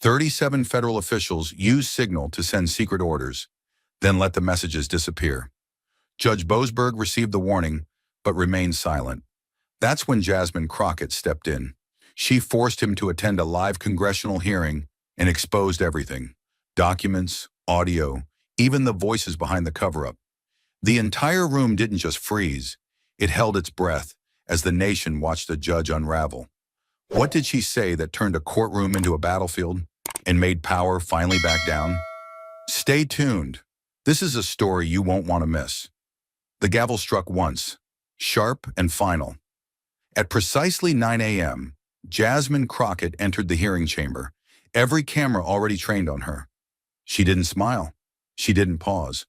37 federal officials used Signal to send secret orders, then let the messages disappear. Judge Boasberg received the warning, but remained silent. That's when Jasmine Crockett stepped in. She forced him to attend a live congressional hearing and exposed everything: documents, audio, even the voices behind the cover-up. The entire room didn't just freeze, it held its breath as the nation watched the judge unravel. What did she say that turned a courtroom into a battlefield and made power finally back down? Stay tuned. This is a story you won't want to miss. The gavel struck once, sharp and final. At precisely 9 a.m., Jasmine Crockett entered the hearing chamber, every camera already trained on her. She didn't smile. She didn't pause.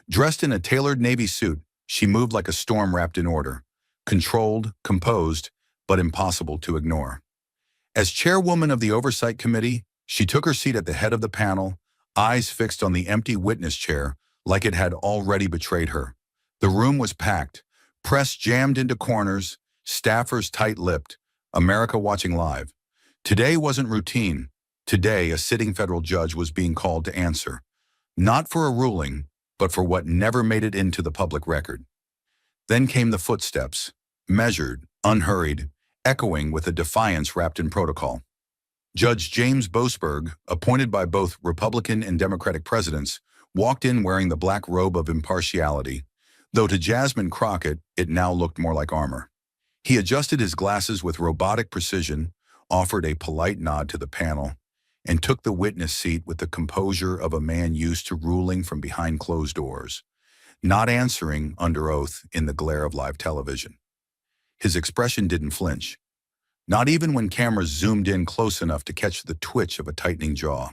Dressed in a tailored navy suit, she moved like a storm wrapped in order, controlled, composed, but impossible to ignore. As chairwoman of the Oversight Committee, she took her seat at the head of the panel, eyes fixed on the empty witness chair like it had already betrayed her. The room was packed, press jammed into corners, staffers tight-lipped, America watching live. Today wasn't routine. Today, a sitting federal judge was being called to answer, not for a ruling, but for what never made it into the public record. Then came the footsteps, measured, unhurried, echoing with a defiance wrapped in protocol. Judge James Boasberg, appointed by both Republican and Democratic presidents, walked in wearing the black robe of impartiality, though to Jasmine Crockett, it now looked more like armor. He adjusted his glasses with robotic precision, offered a polite nod to the panel, and took the witness seat with the composure of a man used to ruling from behind closed doors, not answering under oath in the glare of live television. His expression didn't flinch, not even when cameras zoomed in close enough to catch the twitch of a tightening jaw.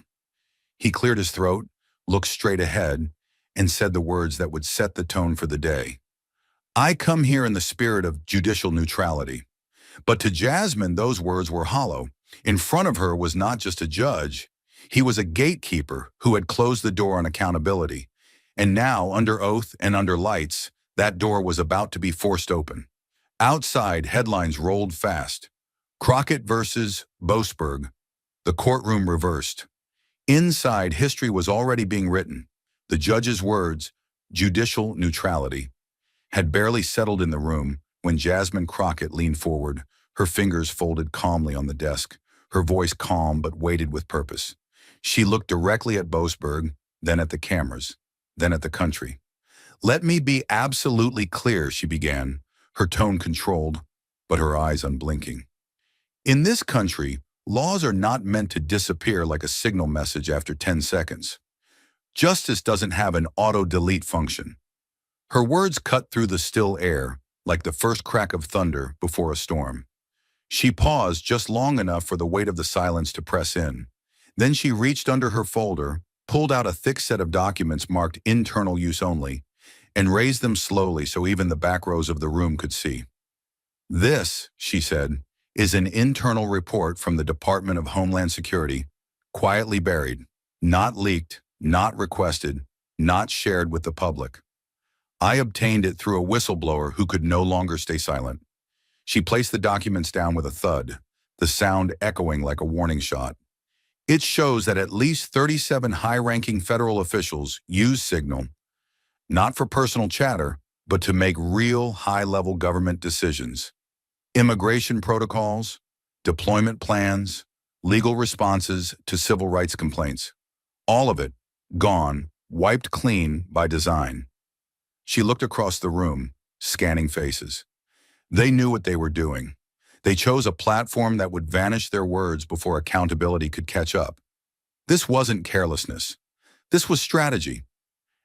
He cleared his throat, looked straight ahead, and said the words that would set the tone for the day. "I come here in the spirit of judicial neutrality." But to Jasmine, those words were hollow. In front of her was not just a judge. He was a gatekeeper who had closed the door on accountability. And now, under oath and under lights, that door was about to be forced open. Outside, headlines rolled fast. Crockett versus Boasberg. The courtroom reversed. Inside, history was already being written. The judge's words, judicial neutrality, had barely settled in the room when Jasmine Crockett leaned forward, her fingers folded calmly on the desk, her voice calm but weighted with purpose. She looked directly at Boasberg, then at the cameras, then at the country. "Let me be absolutely clear," she began, her tone controlled, but her eyes unblinking. "In this country, laws are not meant to disappear like a signal message after 10 seconds. Justice doesn't have an auto-delete function." Her words cut through the still air, like the first crack of thunder before a storm. She paused just long enough for the weight of the silence to press in. Then she reached under her folder, pulled out a thick set of documents marked internal use only, and raised them slowly so even the back rows of the room could see. "This," she said, "is an internal report from the Department of Homeland Security, quietly buried, not leaked, not requested, not shared with the public. I obtained it through a whistleblower who could no longer stay silent." She placed the documents down with a thud, the sound echoing like a warning shot. "It shows that at least 37 high-ranking federal officials use Signal, not for personal chatter, but to make real high-level government decisions. Immigration protocols, deployment plans, legal responses to civil rights complaints. All of it, gone, wiped clean by design." She looked across the room, scanning faces. They knew what they were doing. They chose a platform that would vanish their words before accountability could catch up. This wasn't carelessness. This was strategy.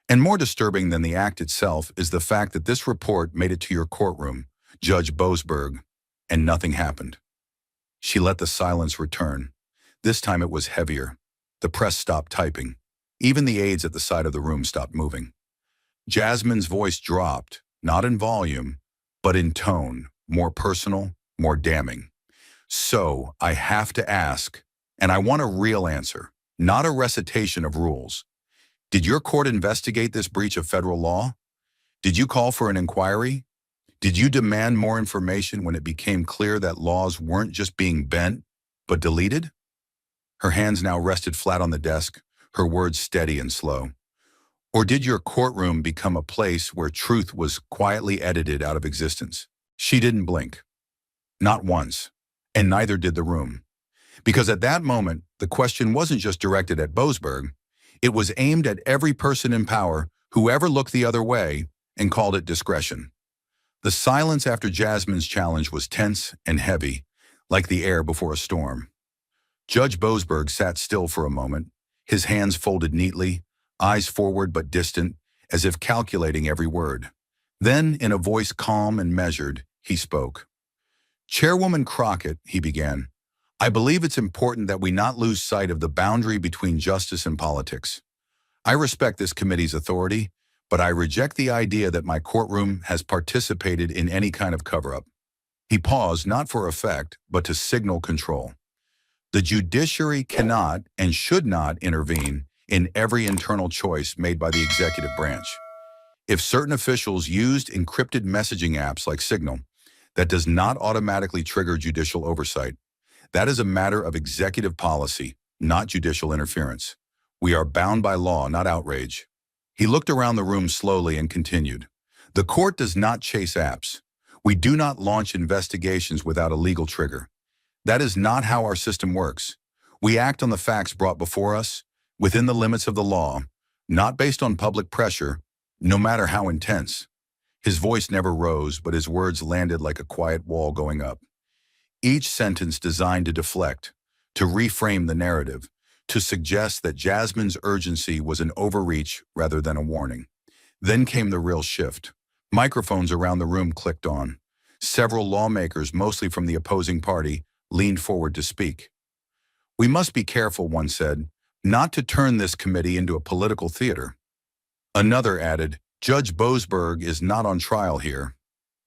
And more disturbing than the act itself is the fact that this report made it to your courtroom, Judge Boasberg, and nothing happened. She let the silence return. This time it was heavier. The press stopped typing. Even the aides at the side of the room stopped moving. Jasmine's voice dropped, not in volume, but in tone, more personal, more damning. "So, I have to ask, and I want a real answer, not a recitation of rules. Did your court investigate this breach of federal law? Did you call for an inquiry? Did you demand more information when it became clear that laws weren't just being bent, but deleted?" Her hands now rested flat on the desk, her words steady and slow. Or did your courtroom become a place where truth was quietly edited out of existence? She didn't blink. Not once. And neither did the room. Because at that moment, the question wasn't just directed at Boasberg. It was aimed at every person in power who ever looked the other way and called it discretion. The silence after Jasmine's challenge was tense and heavy, like the air before a storm. Judge Boasberg sat still for a moment, his hands folded neatly, eyes forward but distant, as if calculating every word. Then, in a voice calm and measured, he spoke. Chairwoman Crockett, he began, I believe it's important that we not lose sight of the boundary between justice and politics. I respect this committee's authority, but I reject the idea that my courtroom has participated in any kind of cover-up. He paused, not for effect, but to signal control. The judiciary cannot and should not intervene in every internal choice made by the executive branch. If certain officials used encrypted messaging apps like Signal, that does not automatically trigger judicial oversight. That is a matter of executive policy, not judicial interference. We are bound by law, not outrage. He looked around the room slowly and continued. The court does not chase apps. We do not launch investigations without a legal trigger. That is not how our system works. We act on the facts brought before us, within the limits of the law, not based on public pressure, no matter how intense. His voice never rose, but his words landed like a quiet wall going up. Each sentence designed to deflect, to reframe the narrative, to suggest that Jasmine's urgency was an overreach rather than a warning. Then came the real shift. Microphones around the room clicked on. Several lawmakers, mostly from the opposing party, leaned forward to speak. We must be careful, one said, not to turn this committee into a political theater. Another added, Judge Boasberg is not on trial here.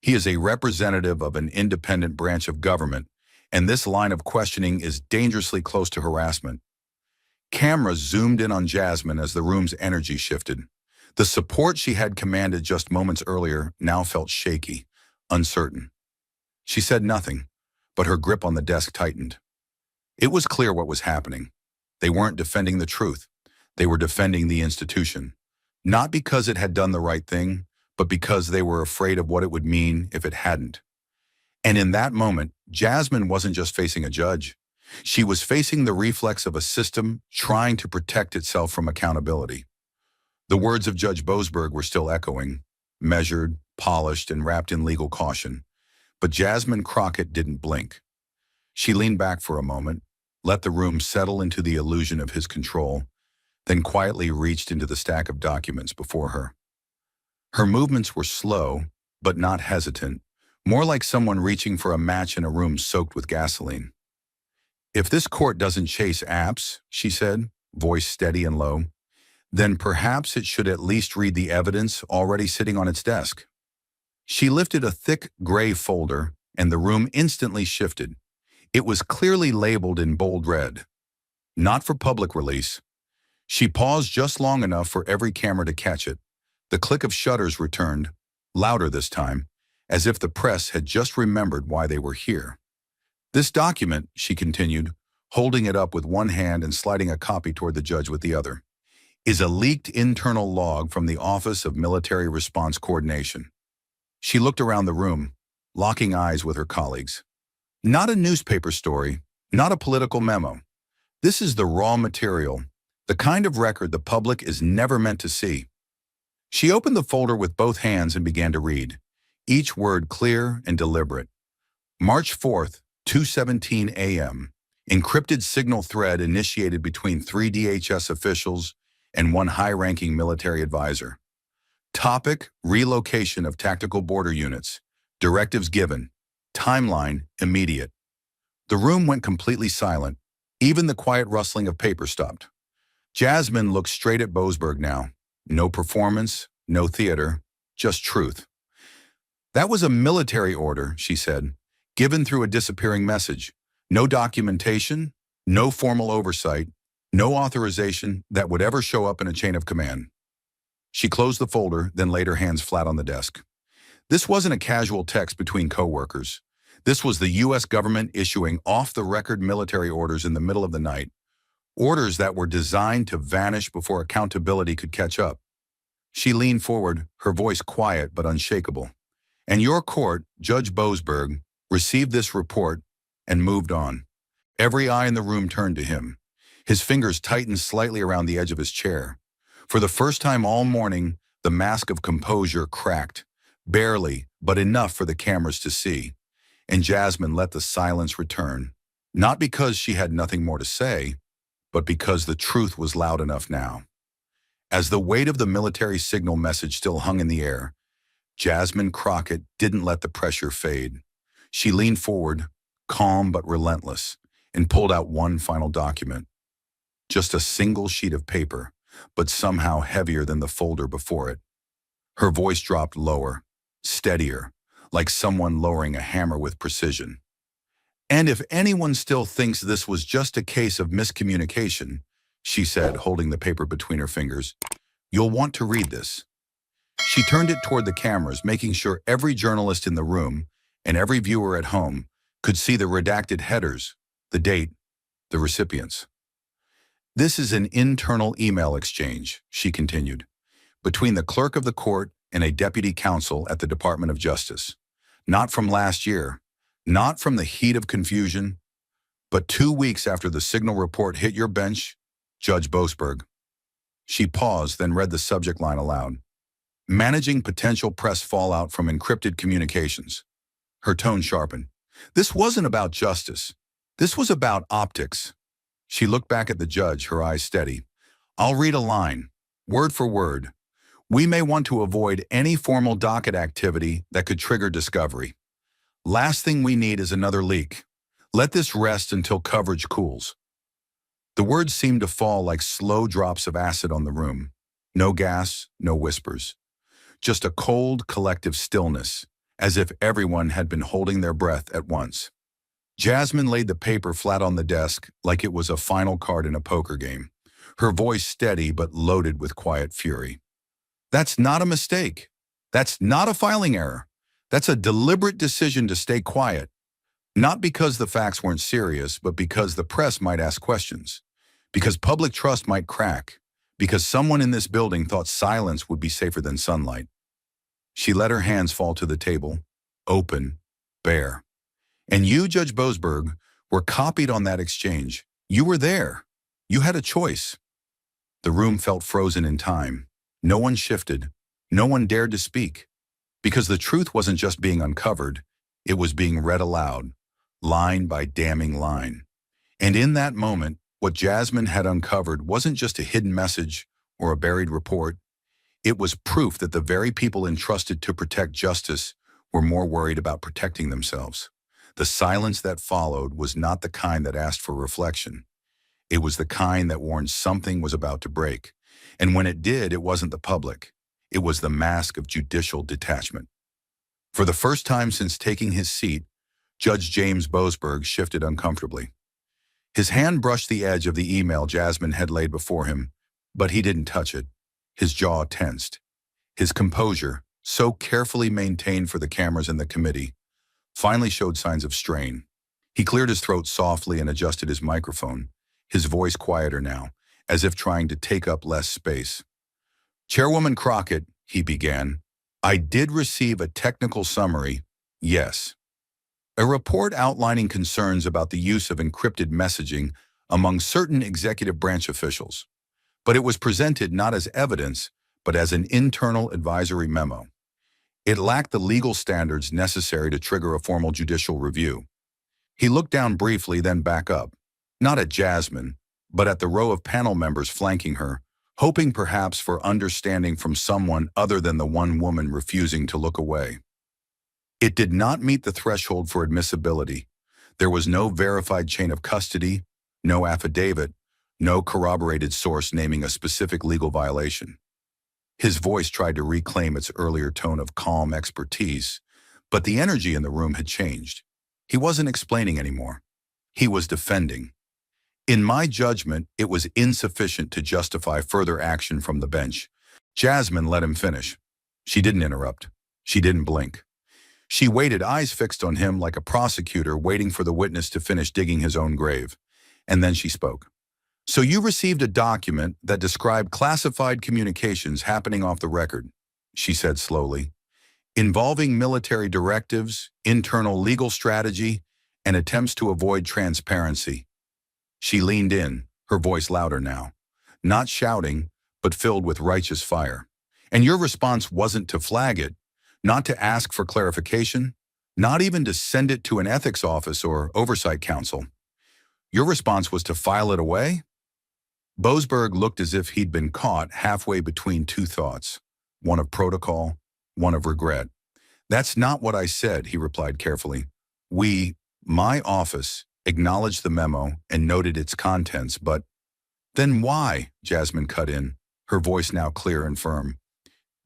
He is a representative of an independent branch of government, and this line of questioning is dangerously close to harassment. Cameras zoomed in on Jasmine as the room's energy shifted. The support she had commanded just moments earlier now felt shaky, uncertain. She said nothing, but her grip on the desk tightened. It was clear what was happening. They weren't defending the truth. They were defending the institution. Not because it had done the right thing, but because they were afraid of what it would mean if it hadn't. And in that moment, Jasmine wasn't just facing a judge. She was facing the reflex of a system trying to protect itself from accountability. The words of Judge Boasberg were still echoing, measured, polished, and wrapped in legal caution. But Jasmine Crockett didn't blink. She leaned back for a moment, let the room settle into the illusion of his control, then quietly reached into the stack of documents before her. Her movements were slow, but not hesitant, more like someone reaching for a match in a room soaked with gasoline. If this court doesn't chase apps, she said, voice steady and low, then perhaps it should at least read the evidence already sitting on its desk. She lifted a thick gray folder, and the room instantly shifted. It was clearly labeled in bold red. Not for public release. She paused just long enough for every camera to catch it. The click of shutters returned, louder this time, as if the press had just remembered why they were here. This document, she continued, holding it up with one hand and sliding a copy toward the judge with the other, is a leaked internal log from the Office of Military Response Coordination. She looked around the room, locking eyes with her colleagues. Not a newspaper story, not a political memo. This is the raw material, the kind of record the public is never meant to see. She opened the folder with both hands and began to read, each word clear and deliberate. March 4th, 2:17 a.m. Encrypted signal thread initiated between 3 DHS officials and one high-ranking military advisor. Topic, relocation of tactical border units. Directives given. Timeline, immediate. The room went completely silent. Even the quiet rustling of paper stopped. Jasmine looked straight at Boasberg now. No performance, no theater, just truth. That was a military order, she said, given through a disappearing message. No documentation, no formal oversight, no authorization that would ever show up in a chain of command. She closed the folder, then laid her hands flat on the desk. This wasn't a casual text between co-workers. This was the U.S. government issuing off-the-record military orders in the middle of the night, orders that were designed to vanish before accountability could catch up. She leaned forward, her voice quiet but unshakable. And your court, Judge Boasberg, received this report and moved on. Every eye in the room turned to him. His fingers tightened slightly around the edge of his chair. For the first time all morning, the mask of composure cracked. Barely, but enough for the cameras to see. And Jasmine let the silence return. Not because she had nothing more to say, but because the truth was loud enough now. As the weight of the military signal message still hung in the air, Jasmine Crockett didn't let the pressure fade. She leaned forward, calm but relentless, and pulled out one final document. Just a single sheet of paper, but somehow heavier than the folder before it. Her voice dropped lower, steadier, like someone lowering a hammer with precision. And if anyone still thinks this was just a case of miscommunication, she said, holding the paper between her fingers, you'll want to read this. She turned it toward the cameras, making sure every journalist in the room and every viewer at home could see the redacted headers, the date, the recipients. This is an internal email exchange, she continued, between the clerk of the court and a deputy counsel at the Department of Justice. Not from last year, not from the heat of confusion, but 2 weeks after the signal report hit your bench, Judge Boasberg. She paused, then read the subject line aloud. Managing potential press fallout from encrypted communications. Her tone sharpened. This wasn't about justice. This was about optics. She looked back at the judge, her eyes steady. I'll read a line, word for word. We may want to avoid any formal docket activity that could trigger discovery. Last thing we need is another leak. Let this rest until coverage cools. The words seemed to fall like slow drops of acid on the room. No gas, no whispers. Just a cold, collective stillness, as if everyone had been holding their breath at once. Jasmine laid the paper flat on the desk like it was a final card in a poker game, her voice steady but loaded with quiet fury. That's not a mistake. That's not a filing error. That's a deliberate decision to stay quiet. Not because the facts weren't serious, but because the press might ask questions. Because public trust might crack. Because someone in this building thought silence would be safer than sunlight. She let her hands fall to the table, open, bare. And you, Judge Boasberg, were copied on that exchange. You were there. You had a choice. The room felt frozen in time. No one shifted. No one dared to speak. Because the truth wasn't just being uncovered, it was being read aloud, line by damning line. And in that moment, what Jasmine had uncovered wasn't just a hidden message or a buried report. It was proof that the very people entrusted to protect justice were more worried about protecting themselves. The silence that followed was not the kind that asked for reflection. It was the kind that warned something was about to break. And when it did, it wasn't the public. It was the mask of judicial detachment. For the first time since taking his seat, Judge James Boasberg shifted uncomfortably. His hand brushed the edge of the email Jasmine had laid before him, but he didn't touch it. His jaw tensed. His composure, so carefully maintained for the cameras and the committee, finally showed signs of strain. He cleared his throat softly and adjusted his microphone, his voice quieter now, as if trying to take up less space. Chairwoman Crockett, he began, I did receive a technical summary, yes. A report outlining concerns about the use of encrypted messaging among certain executive branch officials. But it was presented not as evidence, but as an internal advisory memo. It lacked the legal standards necessary to trigger a formal judicial review. He looked down briefly, then back up, not at Jasmine, but at the row of panel members flanking her, hoping perhaps for understanding from someone other than the one woman refusing to look away. It did not meet the threshold for admissibility. There was no verified chain of custody, no affidavit, no corroborated source naming a specific legal violation. His voice tried to reclaim its earlier tone of calm expertise, but the energy in the room had changed. He wasn't explaining anymore. He was defending. In my judgment, it was insufficient to justify further action from the bench. Jasmine let him finish. She didn't interrupt. She didn't blink. She waited, eyes fixed on him like a prosecutor waiting for the witness to finish digging his own grave. And then she spoke. So you received a document that described classified communications happening off the record, she said slowly, involving military directives, internal legal strategy, and attempts to avoid transparency. She leaned in, her voice louder now, not shouting, but filled with righteous fire. And your response wasn't to flag it, not to ask for clarification, not even to send it to an ethics office or oversight council. Your response was to file it away? Boasberg looked as if he'd been caught halfway between two thoughts, one of protocol, one of regret. That's not what I said, he replied carefully. My office, acknowledged the memo and noted its contents, but then why? Jasmine cut in, her voice now clear and firm.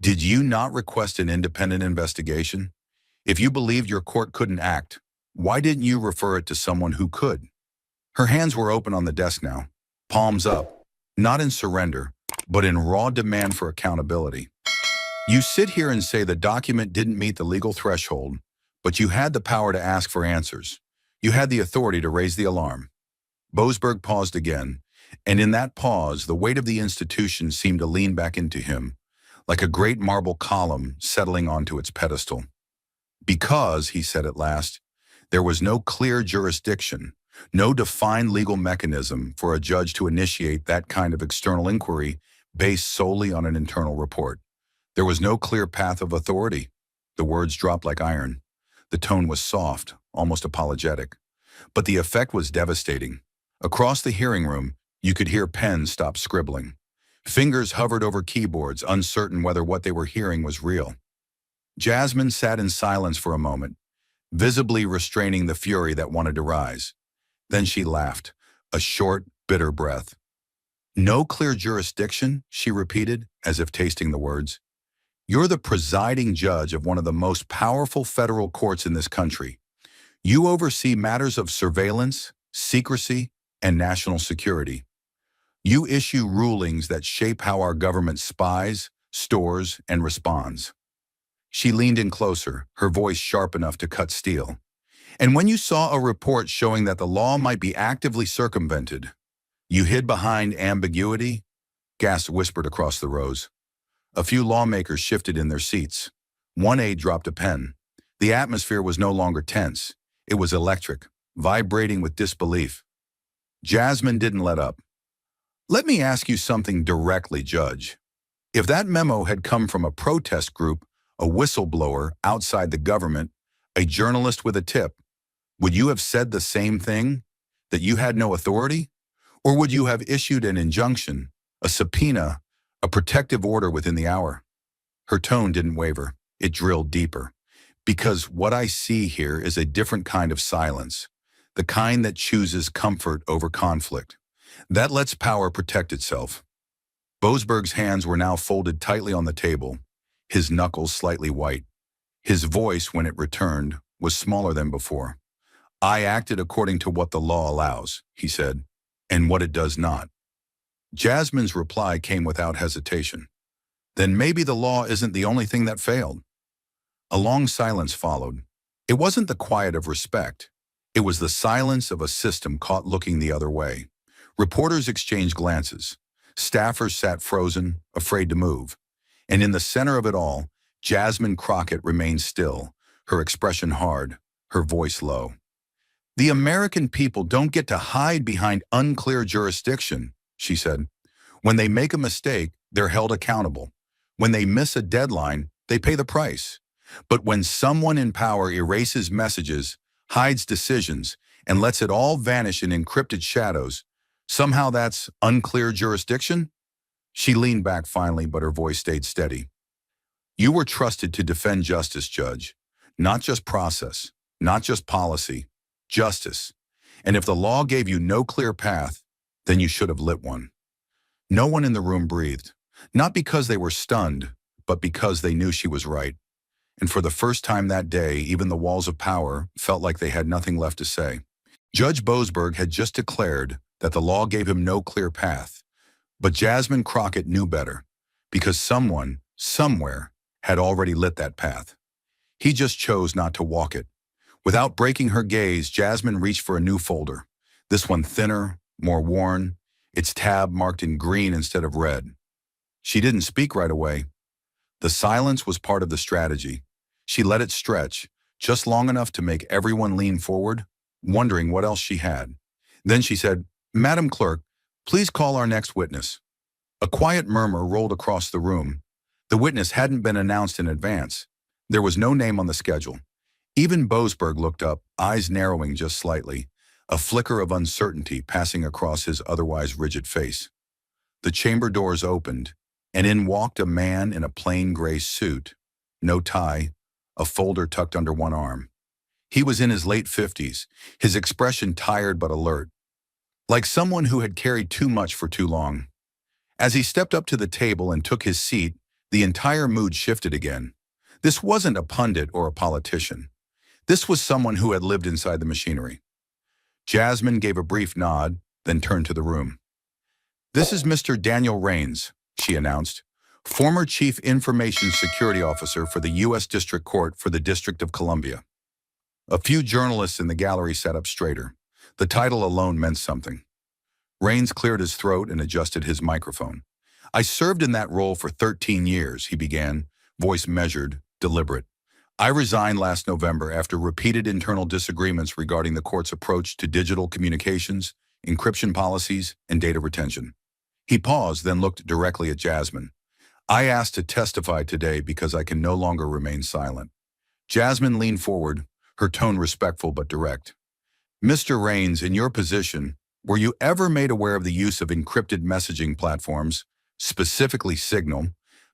Did you not request an independent investigation? If you believed your court couldn't act, why didn't you refer it to someone who could? Her hands were open on the desk now, palms up, not in surrender, but in raw demand for accountability. You sit here and say the document didn't meet the legal threshold, but you had the power to ask for answers. You had the authority to raise the alarm. Boasberg paused again, and in that pause, the weight of the institution seemed to lean back into him, like a great marble column settling onto its pedestal. Because, he said at last, there was no clear jurisdiction, no defined legal mechanism for a judge to initiate that kind of external inquiry based solely on an internal report. There was no clear path of authority. The words dropped like iron. The tone was soft, almost apologetic. But the effect was devastating. Across the hearing room, you could hear pens stop scribbling. Fingers hovered over keyboards, uncertain whether what they were hearing was real. Jasmine sat in silence for a moment, visibly restraining the fury that wanted to rise. Then she laughed, a short, bitter breath. No clear jurisdiction, she repeated, as if tasting the words. You're the presiding judge of one of the most powerful federal courts in this country. You oversee matters of surveillance, secrecy, and national security. You issue rulings that shape how our government spies, stores, and responds. She leaned in closer, her voice sharp enough to cut steel. And when you saw a report showing that the law might be actively circumvented, you hid behind ambiguity? Gasps whispered across the rows. A few lawmakers shifted in their seats. One aide dropped a pen. The atmosphere was no longer tense. It was electric, vibrating with disbelief. Jasmine didn't let up. Let me ask you something directly, Judge. If that memo had come from a protest group, a whistleblower outside the government, a journalist with a tip, would you have said the same thing? That you had no authority? Or would you have issued an injunction, a subpoena, a protective order within the hour? Her tone didn't waver. It drilled deeper. Because what I see here is a different kind of silence, the kind that chooses comfort over conflict, that lets power protect itself. Boasberg's hands were now folded tightly on the table, his knuckles slightly white. His voice, when it returned, was smaller than before. I acted according to what the law allows, he said, and what it does not. Jasmine's reply came without hesitation. Then maybe the law isn't the only thing that failed. A long silence followed. It wasn't the quiet of respect. It was the silence of a system caught looking the other way. Reporters exchanged glances. Staffers sat frozen, afraid to move. And in the center of it all, Jasmine Crockett remained still, her expression hard, her voice low. The American people don't get to hide behind unclear jurisdiction, she said. When they make a mistake, they're held accountable. When they miss a deadline, they pay the price. But when someone in power erases messages, hides decisions, and lets it all vanish in encrypted shadows, somehow that's unclear jurisdiction? She leaned back finally, but her voice stayed steady. You were trusted to defend justice, Judge. Not just process, not just policy, justice. And if the law gave you no clear path, then you should have lit one. No one in the room breathed, not because they were stunned, but because they knew she was right. And for the first time that day, even the walls of power felt like they had nothing left to say. Judge Boasberg had just declared that the law gave him no clear path. But Jasmine Crockett knew better, because someone, somewhere, had already lit that path. He just chose not to walk it. Without breaking her gaze, Jasmine reached for a new folder, this one thinner, more worn. its tab marked in green instead of red. She didn't speak right away. The silence was part of the strategy. She let it stretch, just long enough to make everyone lean forward, wondering what else she had. Then she said, "Madam Clerk, please call our next witness." A quiet murmur rolled across the room. The witness hadn't been announced in advance. There was no name on the schedule. Even Boasberg looked up, eyes narrowing just slightly, a flicker of uncertainty passing across his otherwise rigid face. The chamber doors opened, and in walked a man in a plain gray suit, no tie, a folder tucked under one arm. He was in his late 50s, his expression tired but alert, like someone who had carried too much for too long. As he stepped up to the table and took his seat, the entire mood shifted again. This wasn't a pundit or a politician. This was someone who had lived inside the machinery. Jasmine gave a brief nod, then turned to the room. "This is Mr. Daniel Rains," she announced, "former Chief Information Security Officer for the U.S. District Court for the District of Columbia." A few journalists in the gallery sat up straighter. The title alone meant something. Rains cleared his throat and adjusted his microphone. "I served in that role for 13 years, he began, voice measured, deliberate. "I resigned last November after repeated internal disagreements regarding the court's approach to digital communications, encryption policies, and data retention." He paused, then looked directly at Jasmine. "I asked to testify today because I can no longer remain silent." Jasmine leaned forward, her tone respectful but direct. "Mr. Rains, in your position, were you ever made aware of the use of encrypted messaging platforms, specifically Signal,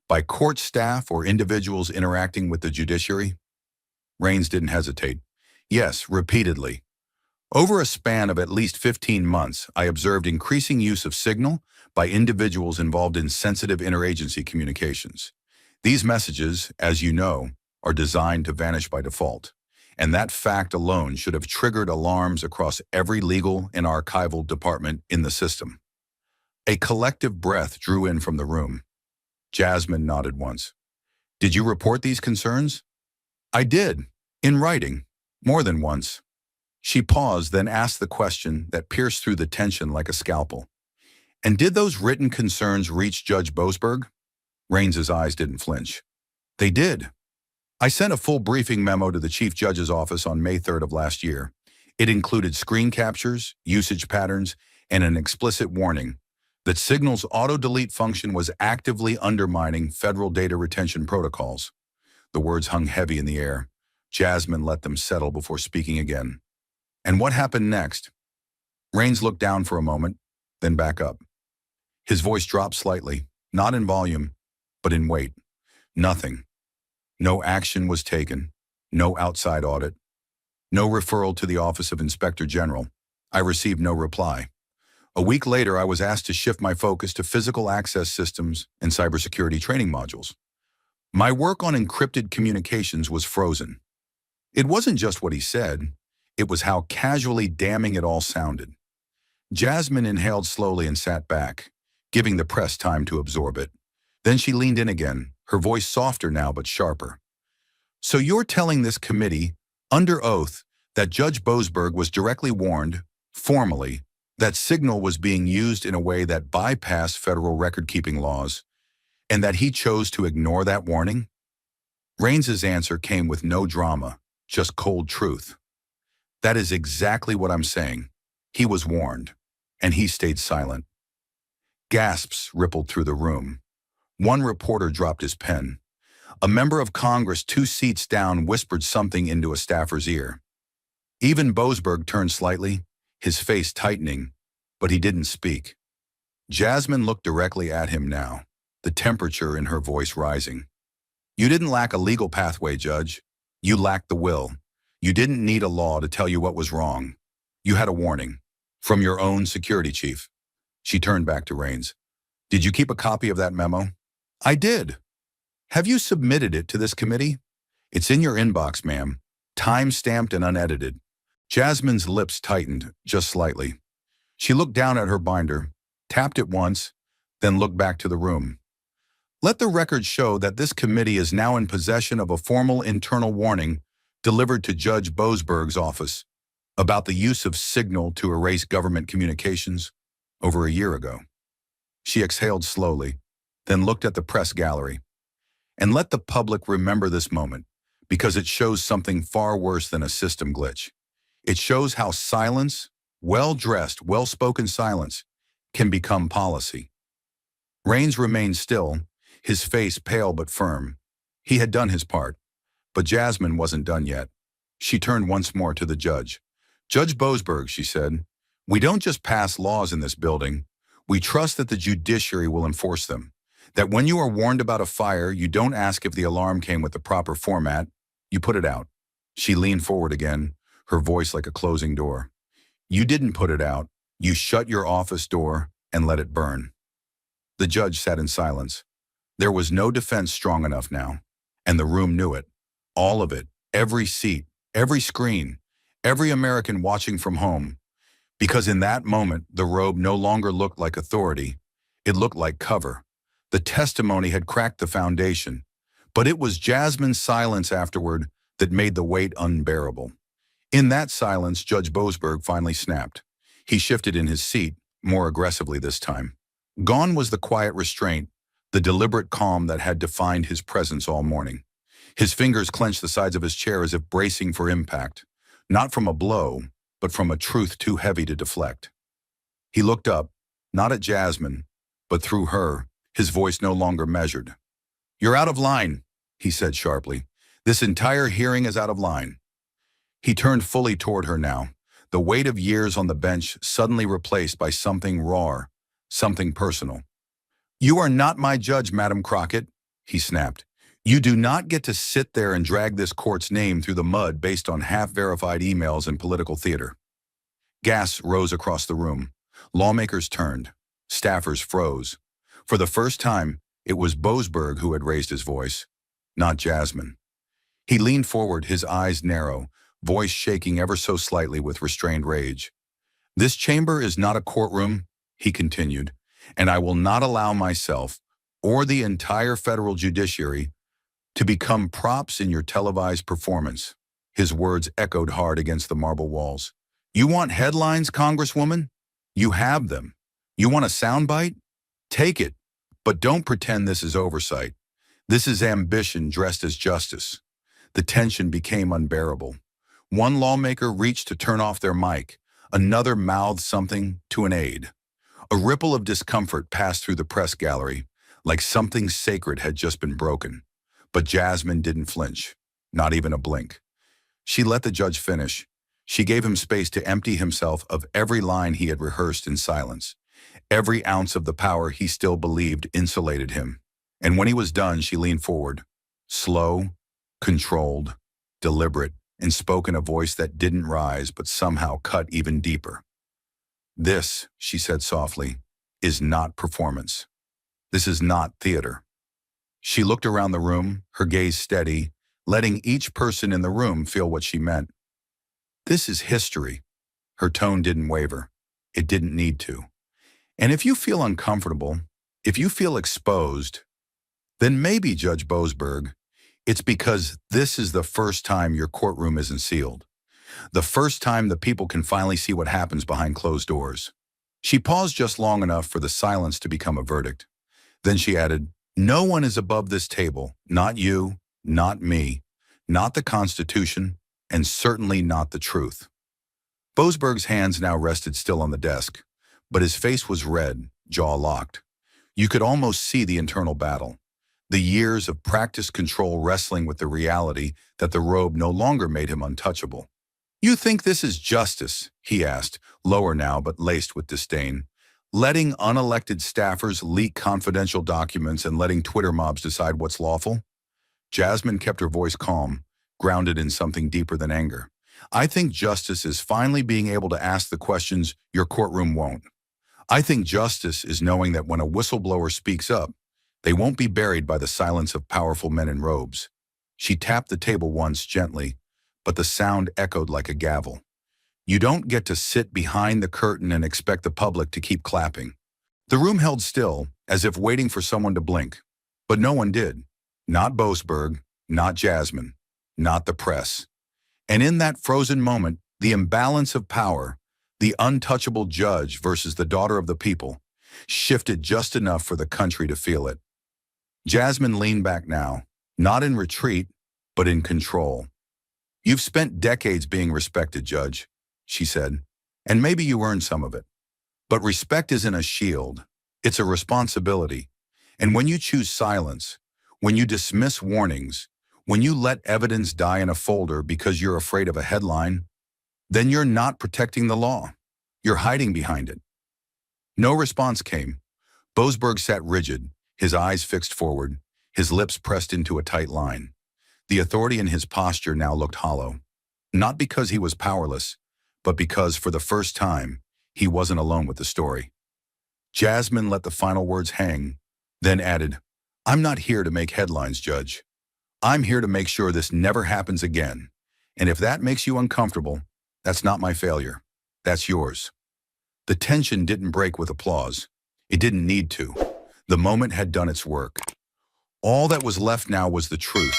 by court staff or individuals interacting with the judiciary?" Rains didn't hesitate. "Yes, repeatedly. Over a span of at least 15 months, I observed increasing use of Signal by individuals involved in sensitive interagency communications. These messages, as you know, are designed to vanish by default. And that fact alone should have triggered alarms across every legal and archival department in the system." A collective breath drew in from the room. Jasmine nodded once. "Did you report these concerns?" "I did, in writing, more than once." She paused, then asked the question that pierced through the tension like a scalpel. "And did those written concerns reach Judge Boasberg?" Rains's eyes didn't flinch. "They did. I sent a full briefing memo to the Chief Judge's office on May 3rd of last year. It included screen captures, usage patterns, and an explicit warning that Signal's auto-delete function was actively undermining federal data retention protocols." The words hung heavy in the air. Jasmine let them settle before speaking again. "And what happened next?" Rains looked down for a moment, then back up. His voice dropped slightly, not in volume, but in weight. "Nothing. No action was taken, no outside audit, no referral to the Office of Inspector General. I received no reply. A week later, I was asked to shift my focus to physical access systems and cybersecurity training modules. My work on encrypted communications was frozen." It wasn't just what he said, it was how casually damning it all sounded. Jasmine inhaled slowly and sat back, giving the press time to absorb it. Then she leaned in again, her voice softer now but sharper. "So you're telling this committee, under oath, that Judge Boasberg was directly warned, formally, that Signal was being used in a way that bypassed federal record-keeping laws, and that he chose to ignore that warning?" Rains's answer came with no drama, just cold truth. "That is exactly what I'm saying. He was warned, and he stayed silent." Gasps rippled through the room. One reporter dropped his pen. A member of Congress 2 seats down whispered something into a staffer's ear. Even Boasberg turned slightly, his face tightening, but he didn't speak. Jasmine looked directly at him now, the temperature in her voice rising. "You didn't lack a legal pathway, Judge. You lacked the will. You didn't need a law to tell you what was wrong. You had a warning. From your own security chief." She turned back to Rains. "Did you keep a copy of that memo?" "I did." "Have you submitted it to this committee?" "It's in your inbox, ma'am. Time-stamped and unedited." Jasmine's lips tightened, just slightly. She looked down at her binder, tapped it once, then looked back to the room. "Let the record show that this committee is now in possession of a formal internal warning delivered to Judge Boasberg's office about the use of Signal to erase government communications." over a year ago. She exhaled slowly, then looked at the press gallery. And let the public remember this moment, because it shows something far worse than a system glitch. It shows how silence, well-dressed, well-spoken silence, can become policy. Raines remained still, his face pale but firm. He had done his part, but Jasmine wasn't done yet. She turned once more to the judge. "Judge Boasberg," she said, "we don't just pass laws in this building. We trust that the judiciary will enforce them. That when you are warned about a fire, you don't ask if the alarm came with the proper format. You put it out." She leaned forward again, her voice like a closing door. "You didn't put it out. You shut your office door and let it burn." The judge sat in silence. There was no defense strong enough now, and the room knew it. All of it, every seat, every screen, every American watching from home. Because in that moment, the robe no longer looked like authority. It looked like cover. The testimony had cracked the foundation, but it was Jasmine's silence afterward that made the weight unbearable. In that silence, Judge Boasberg finally snapped. He shifted in his seat, more aggressively this time. Gone was the quiet restraint, the deliberate calm that had defined his presence all morning. His fingers clenched the sides of his chair as if bracing for impact, not from a blow, but from a truth too heavy to deflect. He looked up, not at Jasmine, but through her, his voice no longer measured. "You're out of line," he said sharply. "This entire hearing is out of line." He turned fully toward her now, the weight of years on the bench suddenly replaced by something raw, something personal. "You are not my judge, Madam Crockett," he snapped. "You do not get to sit there and drag this court's name through the mud based on half-verified emails and political theater." Gas rose across the room. Lawmakers turned. Staffers froze. For the first time, it was Boasberg who had raised his voice, not Jasmine. He leaned forward, his eyes narrow, voice shaking ever so slightly with restrained rage. "This chamber is not a courtroom," he continued, "and I will not allow myself, or the entire federal judiciary, to become props in your televised performance." His words echoed hard against the marble walls. "You want headlines, Congresswoman? You have them. You want a soundbite? Take it, but don't pretend this is oversight. This is ambition dressed as justice." The tension became unbearable. One lawmaker reached to turn off their mic. Another mouthed something to an aide. A ripple of discomfort passed through the press gallery, like something sacred had just been broken. But Jasmine didn't flinch, not even a blink. She let the judge finish. She gave him space to empty himself of every line he had rehearsed in silence. Every ounce of the power he still believed insulated him. And when he was done, she leaned forward, slow, controlled, deliberate, and spoke in a voice that didn't rise but somehow cut even deeper. "This," she said softly, "is not performance. This is not theater." She looked around the room, her gaze steady, letting each person in the room feel what she meant. "This is history." Her tone didn't waver. It didn't need to. "And if you feel uncomfortable, if you feel exposed, then maybe, Judge Boasberg, it's because this is the first time your courtroom isn't sealed. The first time the people can finally see what happens behind closed doors." She paused just long enough for the silence to become a verdict. Then she added, "No one is above this table, not you, not me, not the Constitution, and certainly not the truth." Boasberg's hands now rested still on the desk, but his face was red, jaw locked. You could almost see the internal battle. The years of practiced control wrestling with the reality that the robe no longer made him untouchable. "You think this is justice?" he asked, lower now but laced with disdain. "Letting unelected staffers leak confidential documents and letting Twitter mobs decide what's lawful?" Jasmine kept her voice calm, grounded in something deeper than anger. "I think justice is finally being able to ask the questions your courtroom won't. I think justice is knowing that when a whistleblower speaks up, they won't be buried by the silence of powerful men in robes." She tapped the table once gently, but the sound echoed like a gavel. "You don't get to sit behind the curtain and expect the public to keep clapping." The room held still, as if waiting for someone to blink. But no one did. Not Boasberg, not Jasmine, not the press. And in that frozen moment, the imbalance of power, The untouchable judge versus the daughter of the people shifted just enough for the country to feel it. Jasmine leaned back now, not in retreat, but in control. "You've spent decades being respected, Judge," she said, "and maybe you earned some of it. But respect isn't a shield. It's a responsibility. And when you choose silence, when you dismiss warnings, when you let evidence die in a folder because you're afraid of a headline, then you're not protecting the law. You're hiding behind it." No response came. Boasberg sat rigid, his eyes fixed forward, his lips pressed into a tight line. The authority in his posture now looked hollow. Not because he was powerless, but because, for the first time, he wasn't alone with the story. Jasmine let the final words hang, then added, "I'm not here to make headlines, Judge. I'm here to make sure this never happens again. And if that makes you uncomfortable, that's not my failure. That's yours." The tension didn't break with applause. It didn't need to. The moment had done its work. All that was left now was the truth,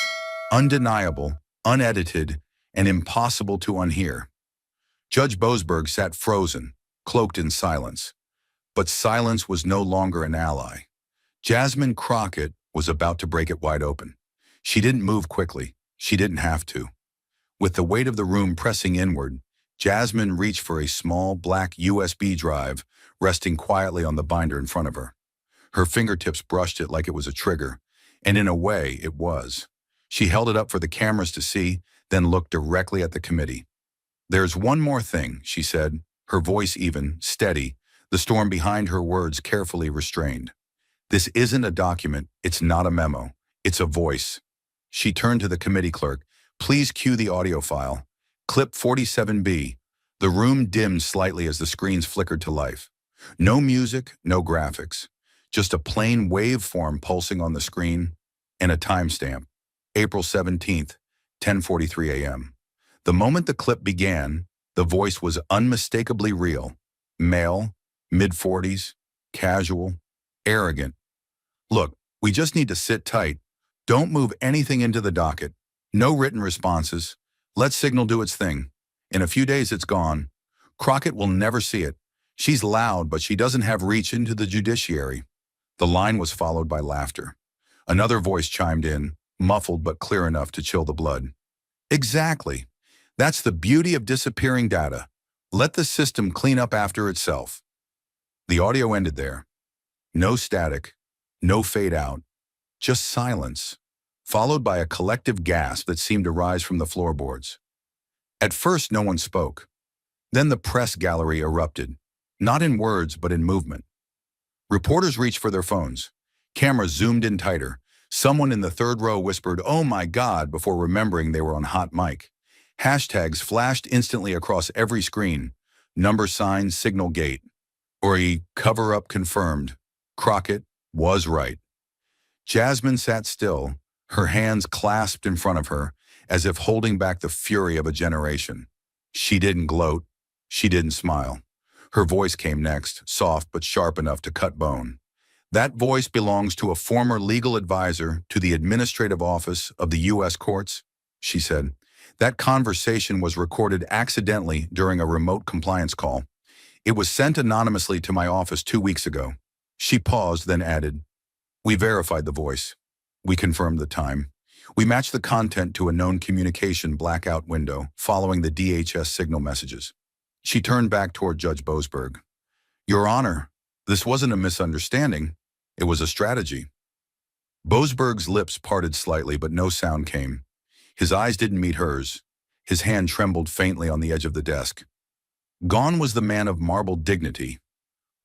undeniable, unedited, and impossible to unhear. Judge Boasberg sat frozen, cloaked in silence. But silence was no longer an ally. Jasmine Crockett was about to break it wide open. She didn't move quickly. She didn't have to. With the weight of the room pressing inward, Jasmine reached for a small black USB drive resting quietly on the binder in front of her. Her fingertips brushed it like it was a trigger, and in a way, it was. She held it up for the cameras to see, then looked directly at the committee. "There's one more thing," she said, her voice even, steady, the storm behind her words carefully restrained. "This isn't a document, it's not a memo, it's a voice." She turned to the committee clerk. "Please cue the audio file. Clip 47B. The room dimmed slightly as the screens flickered to life. No music, no graphics. Just a plain waveform pulsing on the screen and a timestamp. April 17th, 10:43 a.m. The moment the clip began, the voice was unmistakably real. Male, mid-40s, casual, arrogant. "Look, we just need to sit tight. Don't move anything into the docket. No written responses. Let Signal do its thing. In a few days it's gone. Crockett will never see it. She's loud, but she doesn't have reach into the judiciary." The line was followed by laughter. Another voice chimed in, muffled but clear enough to chill the blood. "Exactly. That's the beauty of disappearing data. Let the system clean up after itself." The audio ended there. No static, no fade out, just silence, followed by a collective gasp that seemed to rise from the floorboards. At first, no one spoke. Then the press gallery erupted, not in words but in movement. Reporters reached for their phones. Cameras zoomed in tighter. Someone in the third row whispered, "Oh my God," before remembering they were on hot mic. Hashtags flashed instantly across every screen. Number sign, Signal Gate. Or a cover-up confirmed. Crockett was right. Jasmine sat still, her hands clasped in front of her, as if holding back the fury of a generation. She didn't gloat. She didn't smile. Her voice came next, soft but sharp enough to cut bone. "That voice belongs to a former legal advisor to the administrative office of the U.S. courts," she said. "That conversation was recorded accidentally during a remote compliance call. It was sent anonymously to my office 2 weeks ago." She paused, then added, "We verified the voice. We confirmed the time. We matched the content to a known communication blackout window following the DHS signal messages." She turned back toward Judge Boasberg. "Your Honor, this wasn't a misunderstanding. It was a strategy." Boasberg's lips parted slightly, but no sound came. His eyes didn't meet hers. His hand trembled faintly on the edge of the desk. Gone was the man of marble dignity.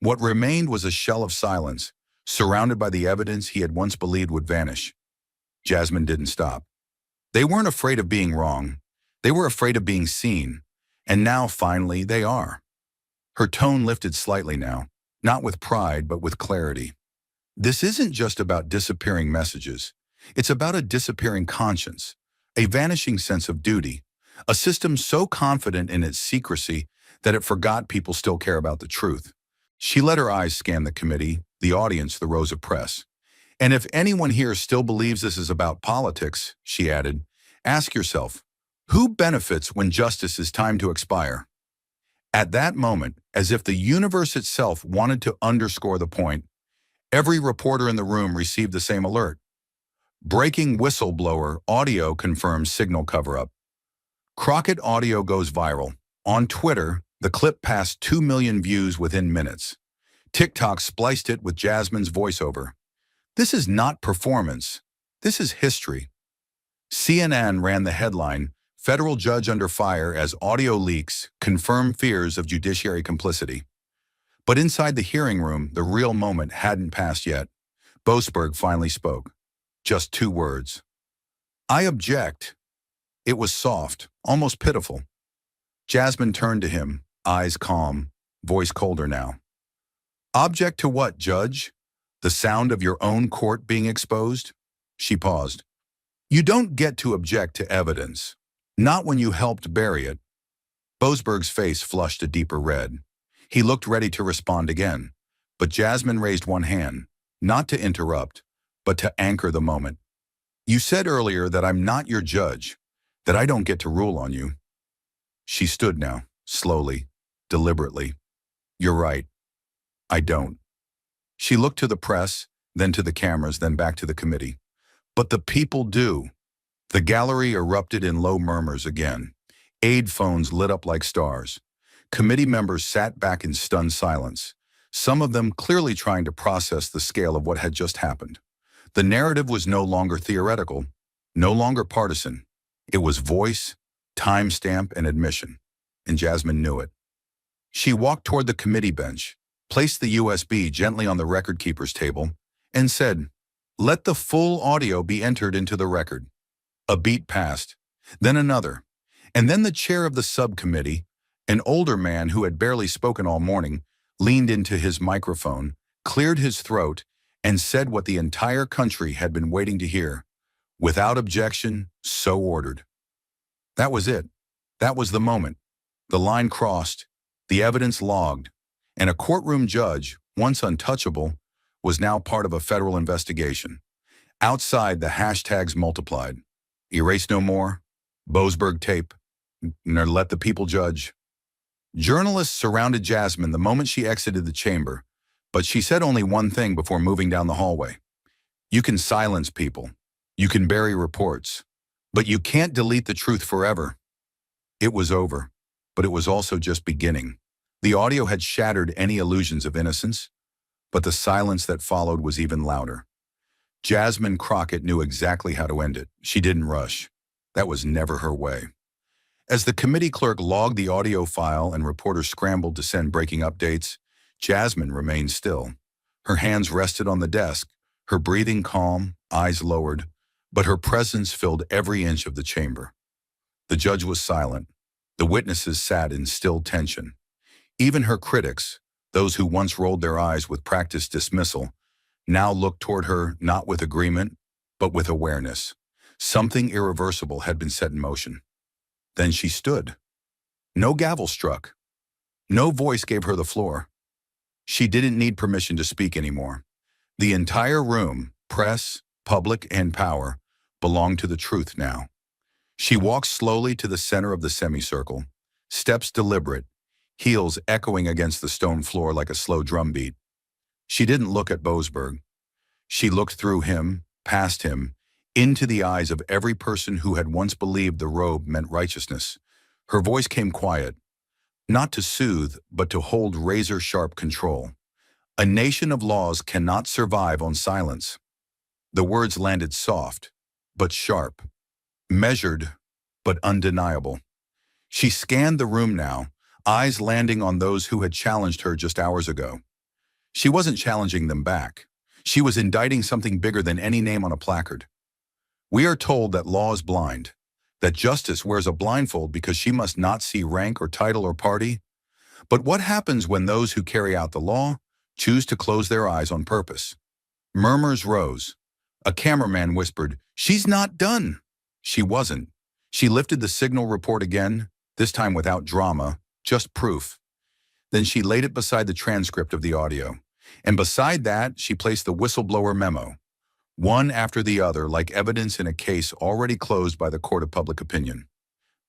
What remained was a shell of silence, surrounded by the evidence he had once believed would vanish. Jasmine didn't stop. They weren't afraid of being wrong. They were afraid of being seen. And now, finally, they are. Her tone lifted slightly now, not with pride, but with clarity. "This isn't just about disappearing messages. It's about a disappearing conscience, a vanishing sense of duty, a system so confident in its secrecy that it forgot people still care about the truth." She let her eyes scan the committee, the audience, the rows of press. "And if anyone here still believes this is about politics," she added, "ask yourself, who benefits when justice is timed to expire?" At that moment, as if the universe itself wanted to underscore the point, every reporter in the room received the same alert. Breaking whistleblower audio confirms signal cover-up. Crockett audio goes viral. On Twitter, the clip passed 2 million views within minutes. TikTok spliced it with Jasmine's voiceover. This is not performance. This is history. CNN ran the headline, "Federal Judge Under Fire as Audio Leaks Confirm Fears of Judiciary Complicity." But inside the hearing room, the real moment hadn't passed yet. Boasberg finally spoke. Just 2 words. "I object." It was soft, almost pitiful. Jasmine turned to him, eyes calm, voice colder now. "Object to what, Judge? The sound of your own court being exposed?" She paused. "You don't get to object to evidence. Not when you helped bury it." Boasberg's face flushed a deeper red. He looked ready to respond again, but Jasmine raised one hand, not to interrupt, but to anchor the moment. "You said earlier that I'm not your judge, that I don't get to rule on you." She stood now, slowly, deliberately. "You're right. I don't." She looked to the press, then to the cameras, then back to the committee. "But the people do." The gallery erupted in low murmurs again. Aide phones lit up like stars. Committee members sat back in stunned silence, some of them clearly trying to process the scale of what had just happened. The narrative was no longer theoretical, no longer partisan. It was voice, timestamp, and admission, and Jasmine knew it. She walked toward the committee bench, placed the USB gently on the record keeper's table, and said, "Let the full audio be entered into the record." A beat passed, then another, and then the chair of the subcommittee, an older man who had barely spoken all morning, leaned into his microphone, cleared his throat, and said what the entire country had been waiting to hear. Without objection, so ordered. That was it. That was the moment. The line crossed, the evidence logged, and a courtroom judge, once untouchable, was now part of a federal investigation. Outside, the hashtags multiplied. Erase no more, Boasberg tape, nor let the people judge. Journalists surrounded Jasmine the moment she exited the chamber, but she said only one thing before moving down the hallway. "You can silence people. You can bury reports, but you can't delete the truth forever." It was over, but it was also just beginning. The audio had shattered any illusions of innocence, but the silence that followed was even louder. Jasmine Crockett knew exactly how to end it. She didn't rush. That was never her way. As the committee clerk logged the audio file and reporters scrambled to send breaking updates, Jasmine remained still. Her hands rested on the desk, her breathing calm, eyes lowered, but her presence filled every inch of the chamber. The judge was silent. The witnesses sat in still tension. Even her critics, those who once rolled their eyes with practiced dismissal, now looked toward her not with agreement, but with awareness. Something irreversible had been set in motion. Then she stood. No gavel struck. No voice gave her the floor. She didn't need permission to speak anymore. The entire room, press, public, and power, belonged to the truth now. She walked slowly to the center of the semicircle, steps deliberate, heels echoing against the stone floor like a slow drumbeat. She didn't look at Boasberg. She looked through him, past him, into the eyes of every person who had once believed the robe meant righteousness. Her voice came quiet, not to soothe, but to hold razor-sharp control. A nation of laws cannot survive on silence. The words landed soft, but sharp, measured, but undeniable. She scanned the room now, eyes landing on those who had challenged her just hours ago. She wasn't challenging them back. She was indicting something bigger than any name on a placard. We are told that law is blind, that justice wears a blindfold because she must not see rank or title or party. But what happens when those who carry out the law choose to close their eyes on purpose? Murmurs rose. A cameraman whispered, "She's not done." She wasn't. She lifted the signal report again, this time without drama, just proof. Then she laid it beside the transcript of the audio. And beside that, she placed the whistleblower memo, one after the other like evidence in a case already closed by the court of public opinion.